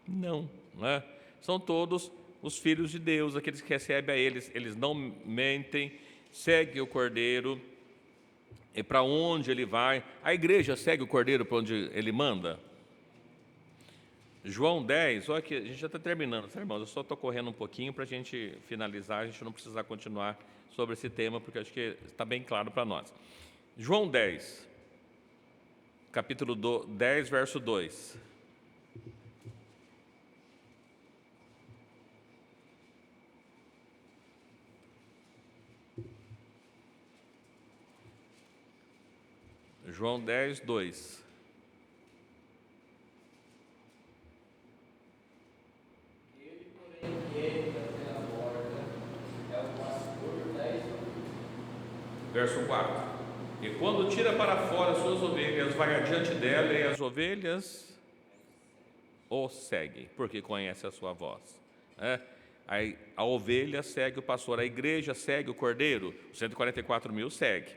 Não, né? São todos os filhos de Deus, aqueles que recebem a eles. Eles não mentem, seguem o Cordeiro, e para onde ele vai. A igreja segue o Cordeiro para onde ele manda? João 10, olha que a gente já está terminando, tá, irmãos? Eu só estou correndo um pouquinho para a gente finalizar, a gente não precisar continuar sobre esse tema, porque acho que está bem claro para nós. João 10, capítulo 10, verso 2. João 10, 2. Verso 4. E quando tira para fora as suas ovelhas, vai adiante dela, e as ovelhas o seguem, porque conhece a sua voz. Aí, a ovelha segue o pastor, a igreja segue o cordeiro, os 144.000 segue.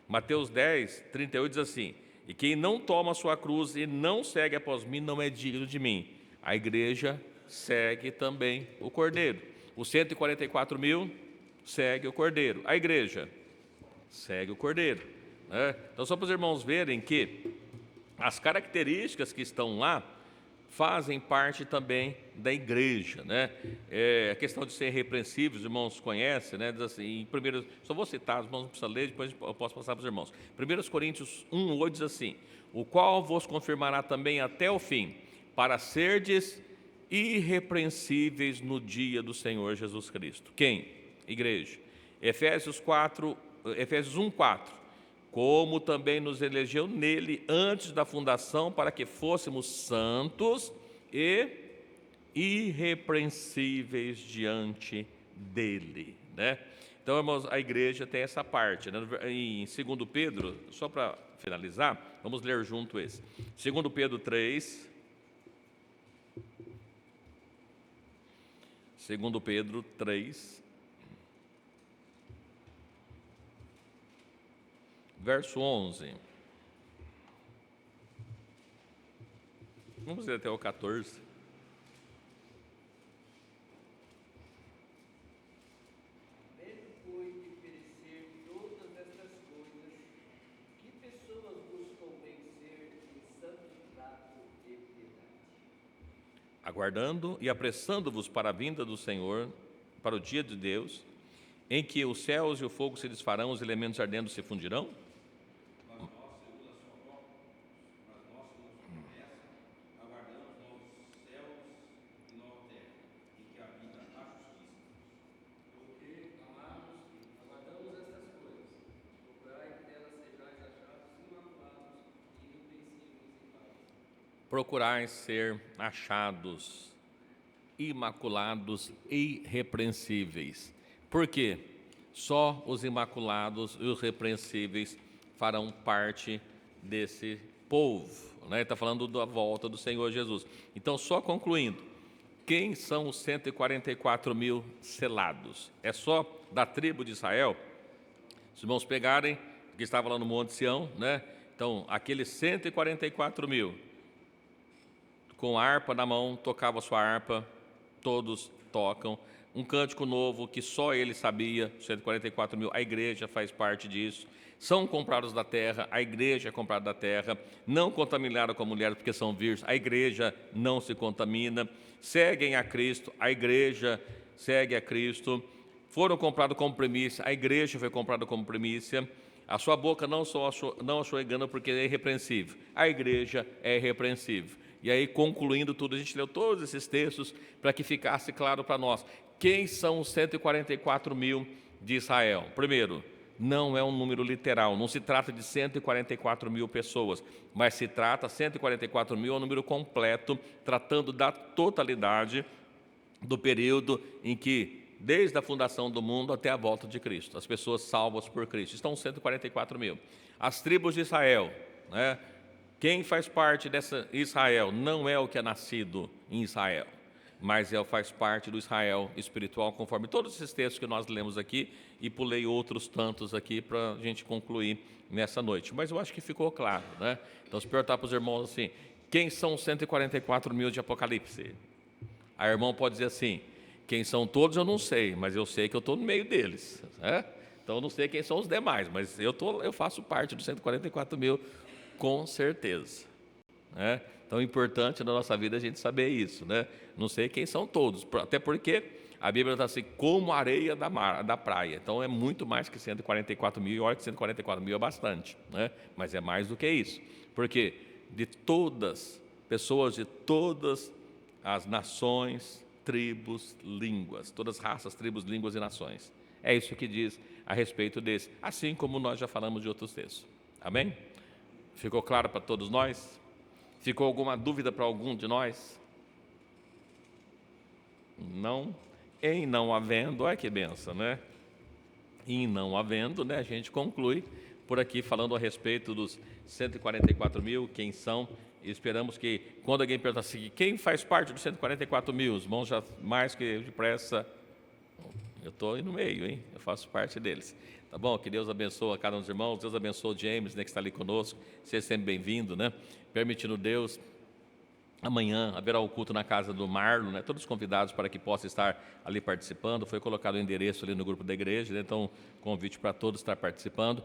Mateus 10, 38 diz assim, e quem não toma a sua cruz e não segue após mim, não é digno de mim. A igreja segue também o Cordeiro. Os 144 mil segue o Cordeiro. A igreja segue o Cordeiro, né? Então, só para os irmãos verem que as características que estão lá fazem parte também da igreja, né? A questão de ser irrepreensível, os irmãos conhecem, né? Diz assim, em primeiro, só vou citar, os irmãos não precisam ler, depois eu posso passar para os irmãos. 1 Coríntios 1:8 diz assim: o qual vos confirmará também até o fim, para serdes irrepreensíveis no dia do Senhor Jesus Cristo. Quem? Igreja. Efésios 1:4. Como também nos elegeu nele antes da fundação, para que fôssemos santos e irrepreensíveis diante dele, né? Então, irmãos, a igreja tem essa parte, né? Em 2 Pedro, só para finalizar, vamos ler junto esse. 2 Pedro 3. 2 Pedro 3, verso 11. Vamos ler até o 14. Vendo, pois, de perecer todas estas coisas, que pessoas buscam vencer em santo trato e piedade? Aguardando e apressando-vos para a vinda do Senhor, para o dia de Deus, em que os céus e o fogo se desfarão, os elementos ardendo se fundirão? Procurai ser achados imaculados e irrepreensíveis. Por quê? Só os imaculados e os irrepreensíveis farão parte desse povo, né? Está falando da volta do Senhor Jesus. Então, só concluindo, quem são os 144 mil selados? É só da tribo de Israel? Se os irmãos pegarem, que estava lá no Monte Sião, né? Então, aqueles 144 mil, com a harpa na mão, tocava a sua harpa, todos tocam. Um cântico novo que só ele sabia, 144 mil, a igreja faz parte disso. São comprados da terra, a igreja é comprada da terra. Não contaminaram com a mulher porque são virgens, a igreja não se contamina. Seguem a Cristo, a igreja segue a Cristo. Foram comprados como primícia, a igreja foi comprada como primícia. A sua boca não achou engano porque é irrepreensível, a igreja é irrepreensível. E aí, concluindo tudo, a gente leu todos esses textos para que ficasse claro para nós quem são os 144 mil de Israel. Primeiro, não é um número literal, não se trata de 144 mil pessoas, mas se trata, 144 mil é um número completo, tratando da totalidade do período em que, desde a fundação do mundo até a volta de Cristo, as pessoas salvas por Cristo, estão 144 mil. As tribos de Israel, né? Quem faz parte dessa Israel não é o que é nascido em Israel, mas faz parte do Israel espiritual, conforme todos esses textos que nós lemos aqui, e pulei outros tantos aqui para a gente concluir nessa noite. Mas eu acho que ficou claro, né? Então, se perguntar para os irmãos assim, quem são os 144 mil de Apocalipse? A irmã pode dizer assim, quem são todos eu não sei, mas eu sei que eu estou no meio deles, né? Então, eu não sei quem são os demais, mas eu faço parte dos 144 mil, com certeza, né? Então é importante na nossa vida a gente saber isso, né? Não sei quem são todos, até porque a Bíblia está assim, como a areia da praia. Então é muito mais que 144 mil, e olha que 144 mil é bastante, né? Mas é mais do que isso, porque de todas, pessoas de todas as nações, tribos, línguas, todas as raças, tribos, línguas e nações. É isso que diz a respeito desse, assim como nós já falamos de outros textos. Amém? Ficou claro para todos nós? Ficou alguma dúvida para algum de nós? Não? Em não havendo, olha que benção, né? Em não havendo, né, a gente conclui por aqui falando a respeito dos 144 mil, quem são. E esperamos que, quando alguém perguntar assim, quem faz parte dos 144 mil? Os irmãos já mais que depressa, eu estou aí no meio, hein? Eu faço parte deles. Tá bom? Que Deus abençoe a cada um dos irmãos, Deus abençoe o James, né, que está ali conosco, seja sempre bem-vindo, né? Permitindo Deus, Amanhã haverá o culto na casa do Marlon, né? Todos convidados para que possam estar ali participando. Foi colocado o endereço ali no grupo da igreja, né? Então, convite para todos estar participando.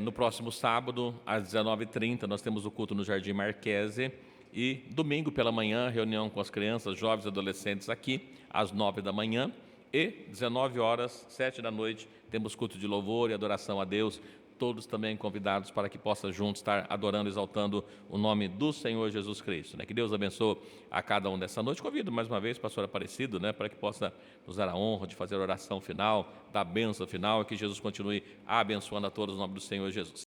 No próximo sábado, às 19h30, nós temos o culto no Jardim Marquese. E domingo pela manhã, reunião com as crianças, jovens e adolescentes aqui, às 9 da manhã. E 19 horas, 7 da noite, temos culto de louvor e adoração a Deus. Todos também convidados para que possam juntos estar adorando, exaltando o nome do Senhor Jesus Cristo, né? Que Deus abençoe a cada um dessa noite. Convido mais uma vez o pastor Aparecido, né, para que possa nos dar a honra de fazer a oração final, da bênção final, e que Jesus continue abençoando a todos no nome do Senhor Jesus.